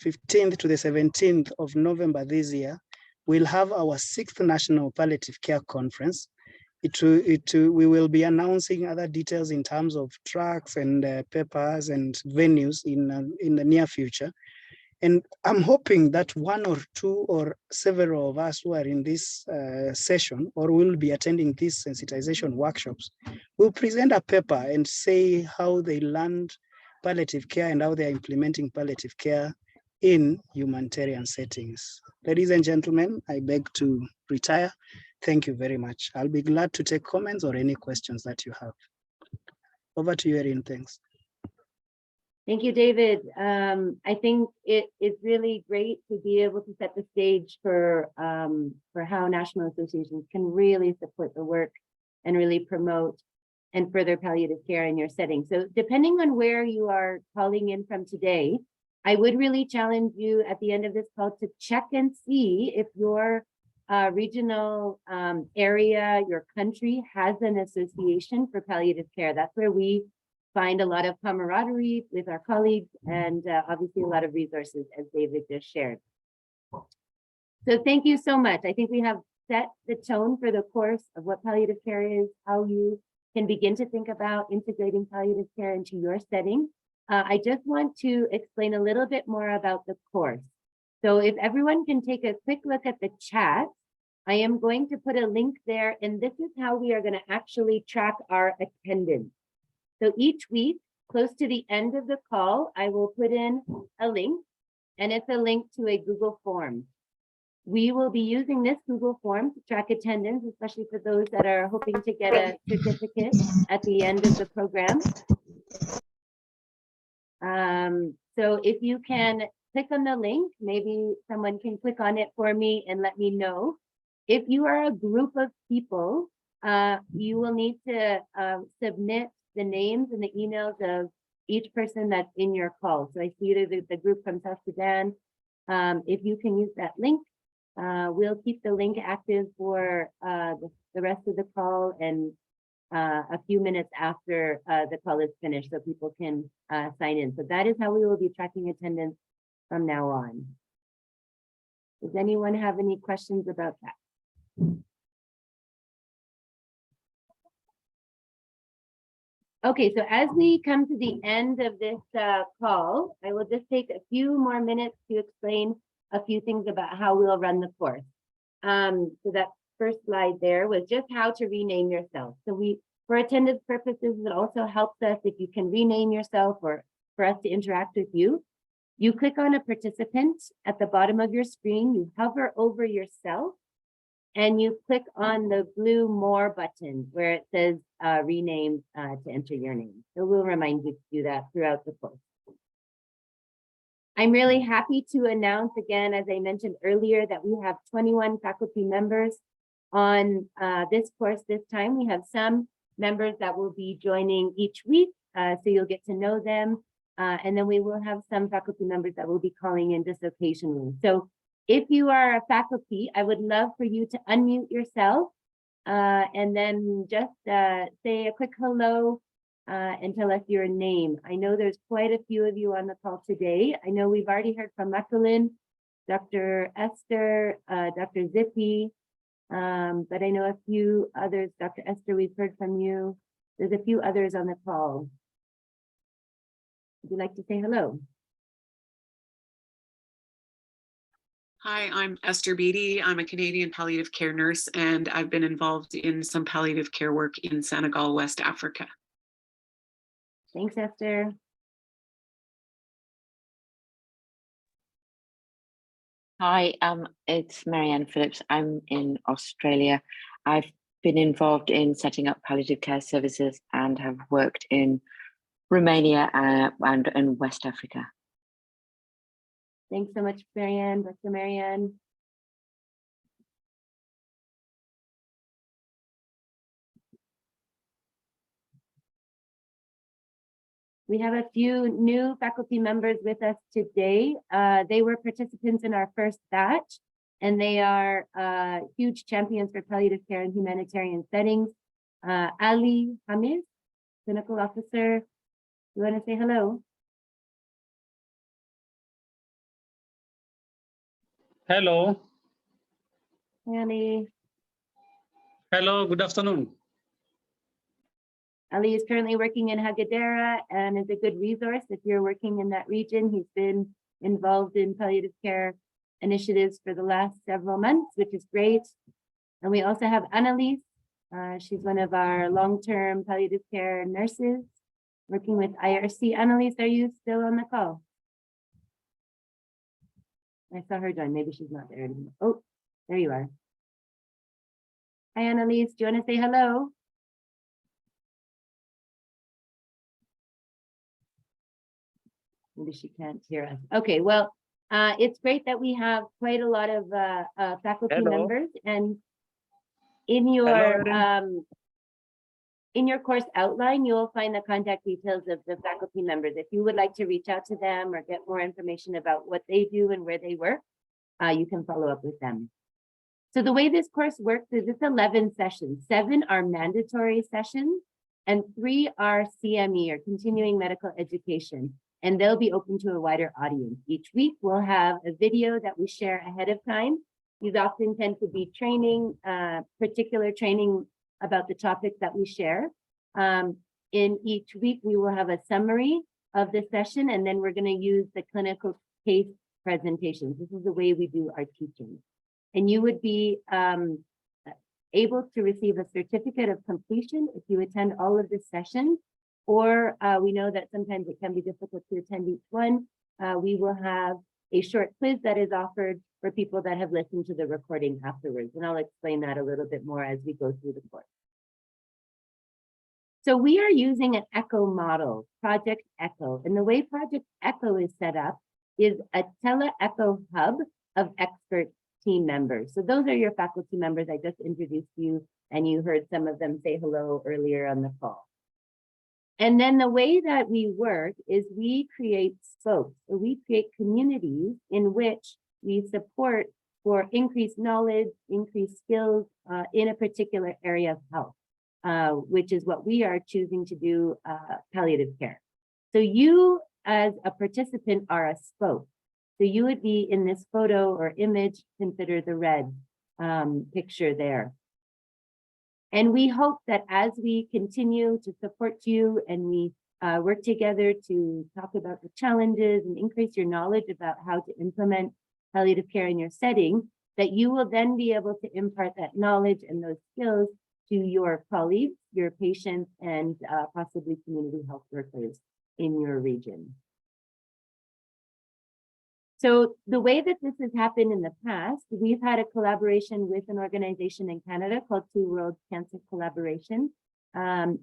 15th to the 17th of November this year, we'll have our 6th National Palliative Care Conference. we will be announcing other details in terms of tracks and papers and venues in the near future. And I'm hoping that one or two or several of us who are in this session or will be attending these sensitization workshops will present a paper and say how they learned palliative care and how they're implementing palliative care in humanitarian settings. Ladies and gentlemen, I beg to retire. Thank you very much. I'll be glad to take comments or any questions that you have. Over to you, Erin. Thanks.
Thank you, David. I think it is really great to be able to set the stage for how national associations can really support the work and really promote and further palliative care in your setting. So depending on where you are calling in from today, I would really challenge you at the end of this call to check and see if your regional area, your country has an association for palliative care. That's where we find a lot of camaraderie with our colleagues and obviously a lot of resources, as David just shared. So thank you so much. I think we have set the tone for the course of what palliative care is, how you can begin to think about integrating palliative care into your setting. I just want to explain a little bit more about the course. So if everyone can take a quick look at the chat, I am going to put a link there, and this is how we are going to actually track our attendance. So each week, close to the end of the call, I will put in a link, and it's a link to a Google form. We will be using this Google form to track attendance, especially for those that are hoping to get a certificate at the end of the program. So if you can click on the link, maybe someone can click on it for me and let me know. If you are a group of people, you will need to submit the names and the emails of each person that's in your call. So I see the group from South Sudan. If you can use that link, we'll keep the link active for the rest of the call and a few minutes after the call is finished so people can sign in. So that is how we will be tracking attendance from now on. Does anyone have any questions about that? Okay, so as we come to the end of this call, I will just take a few more minutes to explain a few things about how we'll run the course. So that first slide there was just how to rename yourself. So for attendance purposes, it also helps us if you can rename yourself or for us to interact with you. You click on a participant at the bottom of your screen, you hover over yourself, and you click on the blue More button where it says rename to enter your name. So we'll remind you to do that throughout the course. I'm really happy to announce again, as I mentioned earlier, that we have 21 faculty members on this course this time. We have some members that will be joining each week, so you'll get to know them. And then we will have some faculty members that will be calling in just occasionally. So if you are a faculty, I would love for you to unmute yourself and then just say a quick hello and tell us your name. I know there's quite a few of you on the call today. I know we've already heard from Madeline, Dr. Esther, Dr. Zippy, but I know a few others. Dr. Esther, we've heard from you. There's a few others on the call. Would you like to say hello?
Hi, I'm Esther Beatty. I'm a Canadian palliative care nurse, and I've been involved in some palliative care work in Senegal, West Africa.
Thanks, Esther.
Hi, it's Marianne Phillips. I'm in Australia. I've been involved in setting up palliative care services and have worked in Romania and in West Africa.
Thanks so much, Marianne, Dr. Marianne. We have a few new faculty members with us today. They were participants in our first batch, and they are huge champions for palliative care and humanitarian settings. Ali Hamiz, clinical officer, you want to say hello?
Hello.
Ali.
Hello, good afternoon.
Ali is currently working in Hagadera and is a good resource if you're working in that region. He's been involved in palliative care initiatives for the last several months, which is great. And we also have Annalise. She's one of our long-term palliative care nurses working with IRC. Annalise, are you still on the call? I saw her join. Maybe she's not there anymore. Oh, there you are. Hi, Annalise. Do you want to say hello? Maybe she can't hear us. Okay, well, it's great that we have quite a lot of faculty members, and in your course outline, you'll find the contact details of the faculty members. If you would like to reach out to them or get more information about what they do and where they work, you can follow up with them. So the way this course works is it's 11 sessions. 7 are mandatory sessions and 3 are CME, or continuing medical education. And they'll be open to a wider audience. Each week we'll have a video that we share ahead of time. These often tend to be training, particular training about the topics that we share. In each week, we will have a summary of the session, and then we're going to use the clinical case presentations. This is the way we do our teaching. And you would be able to receive a certificate of completion if you attend all of the sessions, or we know that sometimes it can be difficult to attend each one. We will have a short quiz that is offered for people that have listened to the recording afterwards. And I'll explain that a little bit more as we go through the course. So we are using an ECHO model, Project ECHO. And the way Project ECHO is set up is a tele-ECHO hub of expert team members. So those are your faculty members. I just introduced you, and you heard some of them say hello earlier on the call. And then the way that we work is we create spokes, or we create communities in which we support for increased knowledge, increased skills in a particular area of health, which is what we are choosing to do, palliative care. So you as a participant are a spoke. So you would be in this photo or image, consider the red picture there. And we hope that as we continue to support you and we work together to talk about the challenges and increase your knowledge about how to implement palliative care in your setting, that you will then be able to impart that knowledge and those skills to your colleagues, your patients, and possibly community health workers in your region. So the way that this has happened in the past, we've had a collaboration with an organization in Canada called Two Worlds Cancer Collaboration. The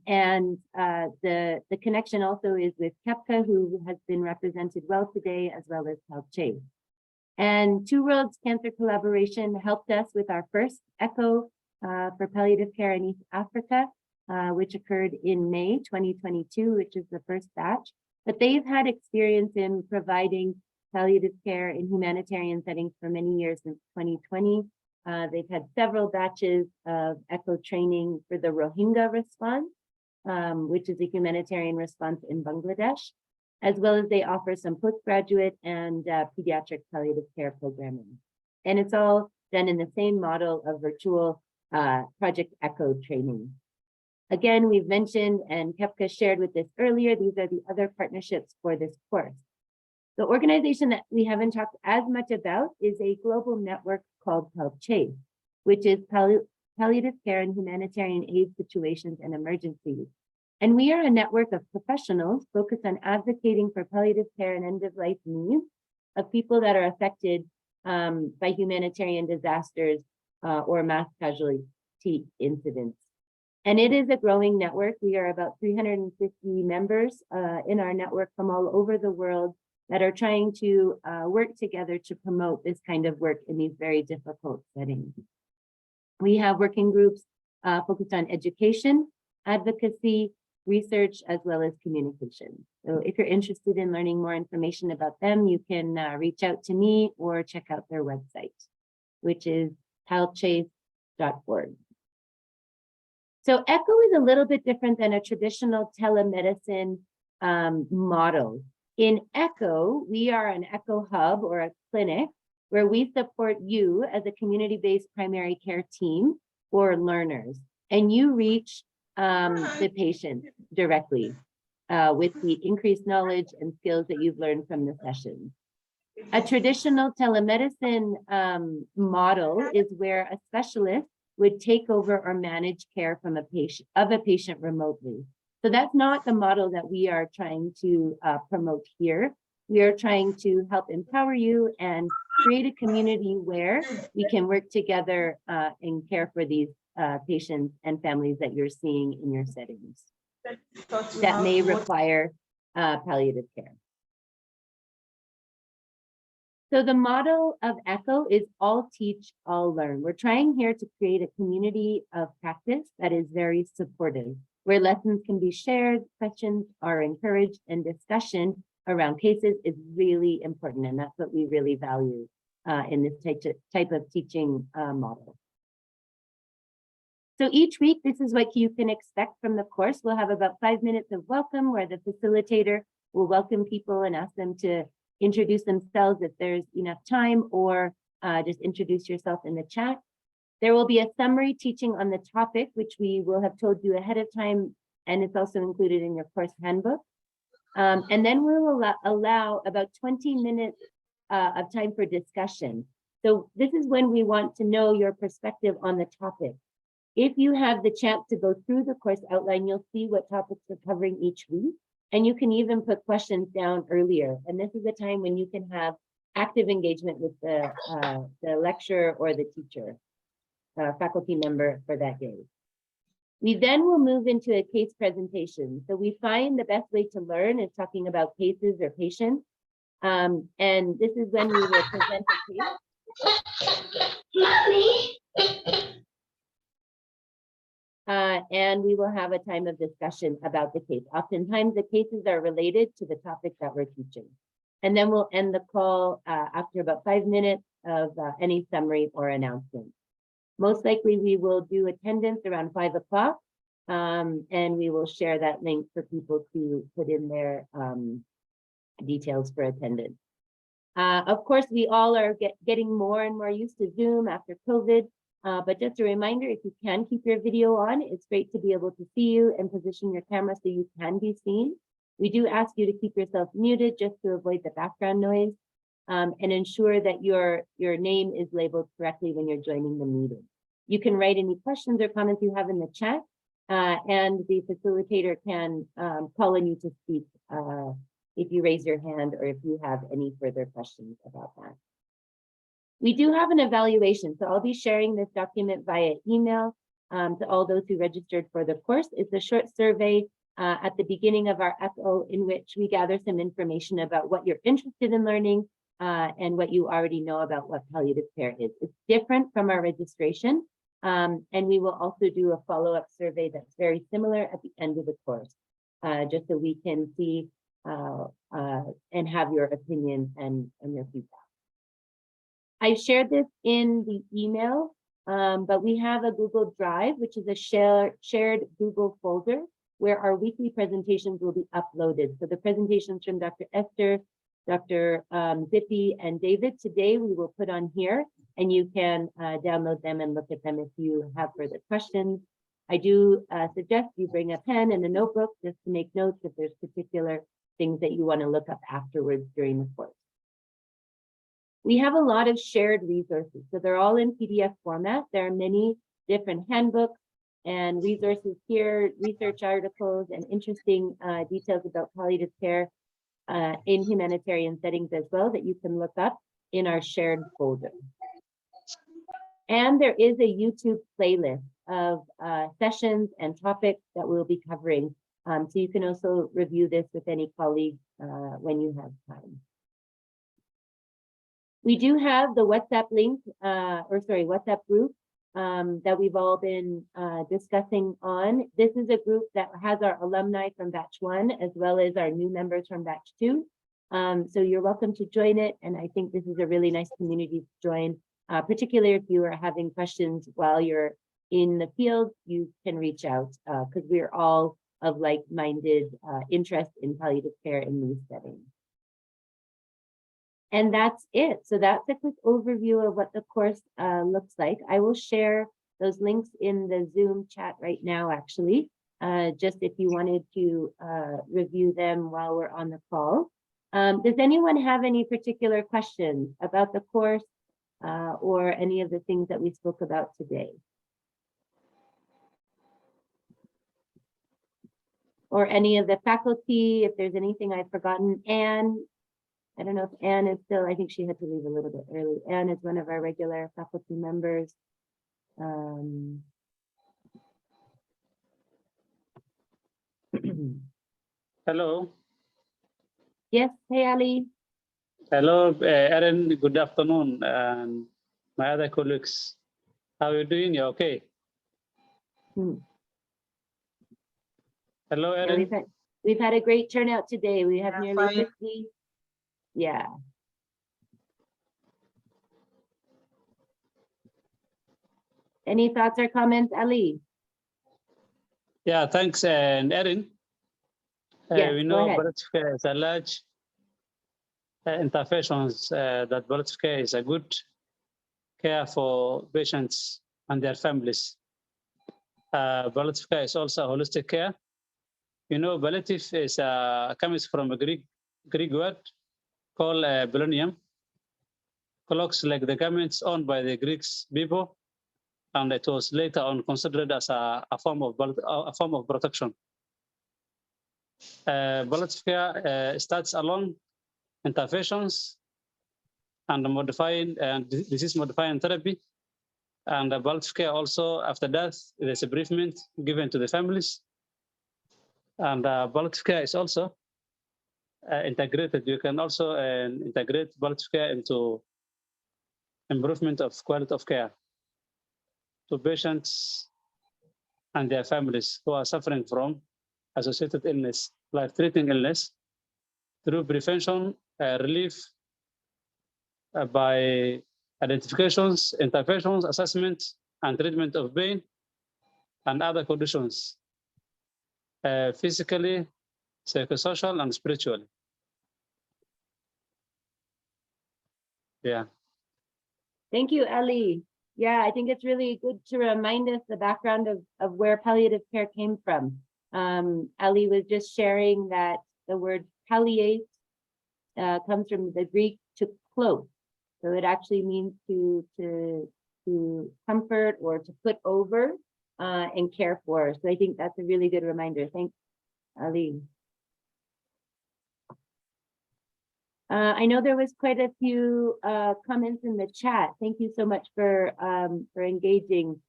connection also is with KEPCA, who has been represented well today, as well as PallCHASE. And Two Worlds Cancer Collaboration helped us with our first ECHO for palliative care in East Africa, which occurred in May 2022, which is the first batch. But they've had experience in providing palliative care in humanitarian settings for many years, since 2020. They've had several batches of ECHO training for the Rohingya response, which is a humanitarian response in Bangladesh, as well as they offer some postgraduate and pediatric palliative care programming. And it's all done in the same model of virtual Project ECHO training. Again, we've mentioned, and KEPCA shared with this earlier, these are the other partnerships for this course. The organization that we haven't talked as much about is a global network called PallCHASE, which is Palliative Care in Humanitarian Aid Situations and Emergencies. And we are a network of professionals focused on advocating for palliative care and end-of-life needs of people that are affected by humanitarian disasters or mass casualty incidents. And it is a growing network. We are about 350 members in our network from all over the world that are trying to work together to promote this kind of work in these very difficult settings. We have working groups focused on education, advocacy, research, as well as communication. So if you're interested in learning more information about them, you can reach out to me or check out their website, which is PallCHASE.org. So ECHO is a little bit different than a traditional telemedicine model. In ECHO, we are an ECHO hub or a clinic where we support you as a community-based primary care team or learners, and you reach the patient directly with the increased knowledge and skills that you've learned from the sessions. A traditional telemedicine model is where a specialist would take over or manage care from a patient remotely. So that's not the model that we are trying to promote here. We are trying to help empower you and create a community where we can work together and care for these patients and families that you're seeing in your settings that may require palliative care. So the model of ECHO is all teach, all learn. We're trying here to create a community of practice that is very supportive, where lessons can be shared, questions are encouraged, and discussion around cases is really important. And that's what we really value in this type of teaching model. So each week, this is what you can expect from the course. We'll have about 5 minutes of welcome where the facilitator will welcome people and ask them to introduce themselves if there's enough time, or just introduce yourself in the chat. There will be a summary teaching on the topic, which we will have told you ahead of time, and it's also included in your course handbook. And then we will allow about 20 minutes of time for discussion. So this is when we want to know your perspective on the topic. If you have the chance to go through the course outline, you'll see what topics we're covering each week. And you can even put questions down earlier. And this is a time when you can have active engagement with the lecturer or the teacher, faculty member for that day. We then will move into a case presentation. So we find the best way to learn is talking about cases or patients. And this is when we will present a case. And we will have a time of discussion about the case. Oftentimes the cases are related to the topic that we're teaching. And then we'll end the call after about 5 minutes of any summary or announcement. Most likely we will do attendance around 5 o'clock, and we will share that link for people to put in their details for attendance. Of course, we all are getting more and more used to Zoom after COVID. But just a reminder, if you can keep your video on, it's great to be able to see you and position your camera so you can be seen. We do ask you to keep yourself muted just to avoid the background noise, and ensure that your name is labeled correctly when you're joining the meeting. You can write any questions or comments you have in the chat, and the facilitator can call on you to speak if you raise your hand or if you have any further questions about that. We do have an evaluation, so I'll be sharing this document via email to all those who registered for the course. It's a short survey at the beginning of our ECHO in which we gather some information about what you're interested in learning and what you already know about what palliative care is. It's different from our registration, and we will also do a follow-up survey that's very similar at the end of the course, just so we can see and have your opinion and your feedback. I shared this in the email, but we have a Google Drive, which is a shared Google folder where our weekly presentations will be uploaded. So the presentations from Dr. Esther, Dr. Zippy, and David today we will put on here, and you can download them and look at them if you have further questions. I do suggest you bring a pen and a notebook just to make notes if there's particular things that you want to look up afterwards during the course. We have a lot of shared resources, so they're all in PDF format. There are many different handbooks and resources here, research articles, and interesting details about palliative care in humanitarian settings as well that you can look up in our shared folder. And there is a YouTube playlist of sessions and topics that we'll be covering. So you can also review this with any colleague when you have time. We do have the WhatsApp link, WhatsApp group that we've all been discussing on. This is a group that has our alumni from batch 1 as well as our new members from batch 2. So you're welcome to join it. And I think this is a really nice community to join, particularly if you are having questions while you're in the field, you can reach out because we're all of like-minded interest in palliative care in these settings. And that's it. So that's a quick overview of what the course looks like. I will share those links in the Zoom chat right now, actually, just if you wanted to review them while we're on the call. Does anyone have any particular questions about the course or any of the things that we spoke about today? Or any of the faculty, if there's anything I've forgotten. Anne, I don't know if Anne is still, I think she had to leave a little bit early. Anne is one of our regular faculty members.
Hello.
Yes, hey Ali.
Hello, Erin. Good afternoon, and my other colleagues. How are you doing? You okay? Hello,
Yeah,
Erin.
we've had a great turnout today. We have nearly
fine.
50. Yeah. Any thoughts or comments, Ali?
Yeah, thanks, and Erin.
Yes,
We
go
know
ahead.
palliative care is a large interventions that palliative care is a good care for patients and their families. Palliative care is also holistic care. You know, palliative is comes from a Greek word called Polonium. Looks like the garments owned by the Greeks people, and it was later on considered as a form of protection. Palliative care starts along interventions and modifying and disease modifying therapy, and palliative care also after death there's a bereavement given to the families, and palliative care is also integrated. You can also integrate palliative care into improvement of quality of care to patients and their families who are suffering from associated illness, life-threatening illness, through prevention, relief by identifications, interventions, assessment, and treatment of pain and other conditions, physically, psychosocial, and spiritually. Yeah.
Thank you, Ali. Yeah, I think it's really good to remind us the background of where palliative care came from. Ali was just sharing that the word palliate comes from the Greek to clothe. So it actually means to comfort or to put over and care for. So I think that's a really good reminder. Thanks, Ali. I know there was quite a few comments in the chat. Thank you so much for engaging.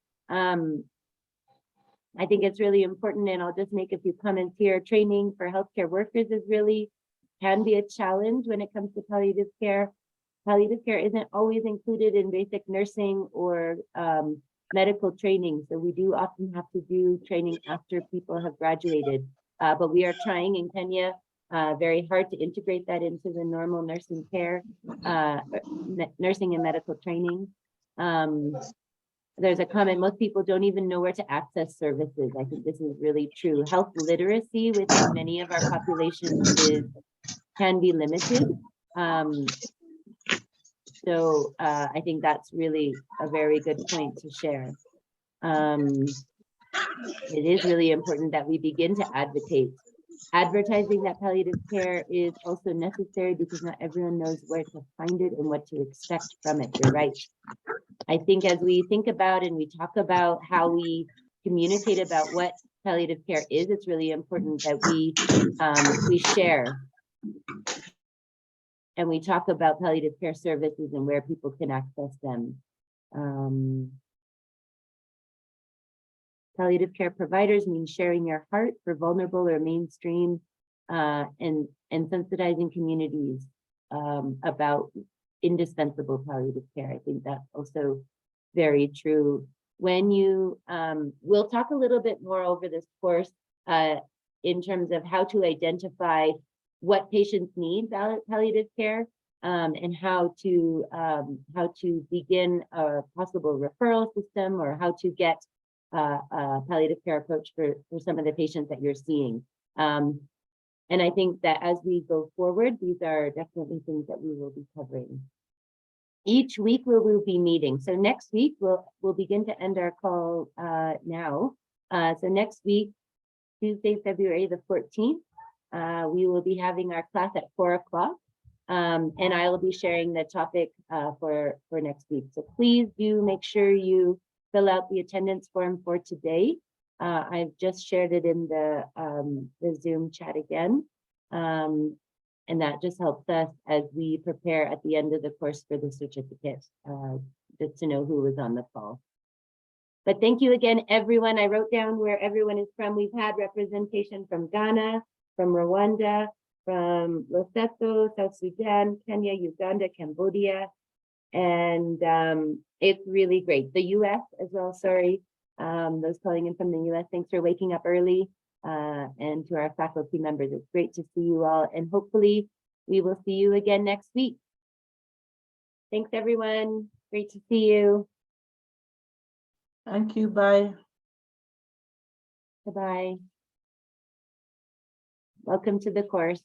I think it's really important, and I'll just make a few comments here. Training for healthcare workers can be a challenge when it comes to palliative care. Palliative care isn't always included in basic nursing or medical training. So we do often have to do training after people have graduated. But we are trying in Kenya very hard to integrate that into the normal nursing care, nursing and medical training. There's a comment, most people don't even know where to access services. I think this is really true. Health literacy within many of our populations can be limited. So I think that's really a very good point to share. It is really important that we begin to advocate. Advertising that palliative care is also necessary because not everyone knows where to find it and what to expect from it. You're right. I think as we think about and we talk about how we communicate about what palliative care is, it's really important that we share and we talk about palliative care services and where people can access them. Palliative care providers means sharing your heart for vulnerable or mainstream and sensitizing communities about indispensable palliative care. I think that's also very true. When you, we'll talk a little bit more over this course in terms of how to identify what patients need palliative care and how to begin a possible referral system or how to get a palliative care approach for some of the patients that you're seeing. And I think that as we go forward, these are definitely things that we will be covering. each week we will be meeting. So next week we'll begin to end our call now. So next week, Tuesday, February the 14th, we will be having our class at 4 o'clock. And I will be sharing the topic for next week. So please do make sure you fill out the attendance form for today. I've just shared it in the Zoom chat again. And that just helps us as we prepare at the end of the course for the certificate, just to know who was on the call. But thank you again, everyone. I wrote down where everyone is from. We've had representation from Ghana, from Rwanda, from Lesotho, South Sudan, Kenya, Uganda, Cambodia, and it's really great. The US as well, sorry. Those calling in from the US, thanks for waking up early. And to our faculty members, it's great to see you all, and hopefully we will see you again next week. Thanks, everyone. Great to see you.
Thank you. Bye.
Bye-bye. Welcome to the course.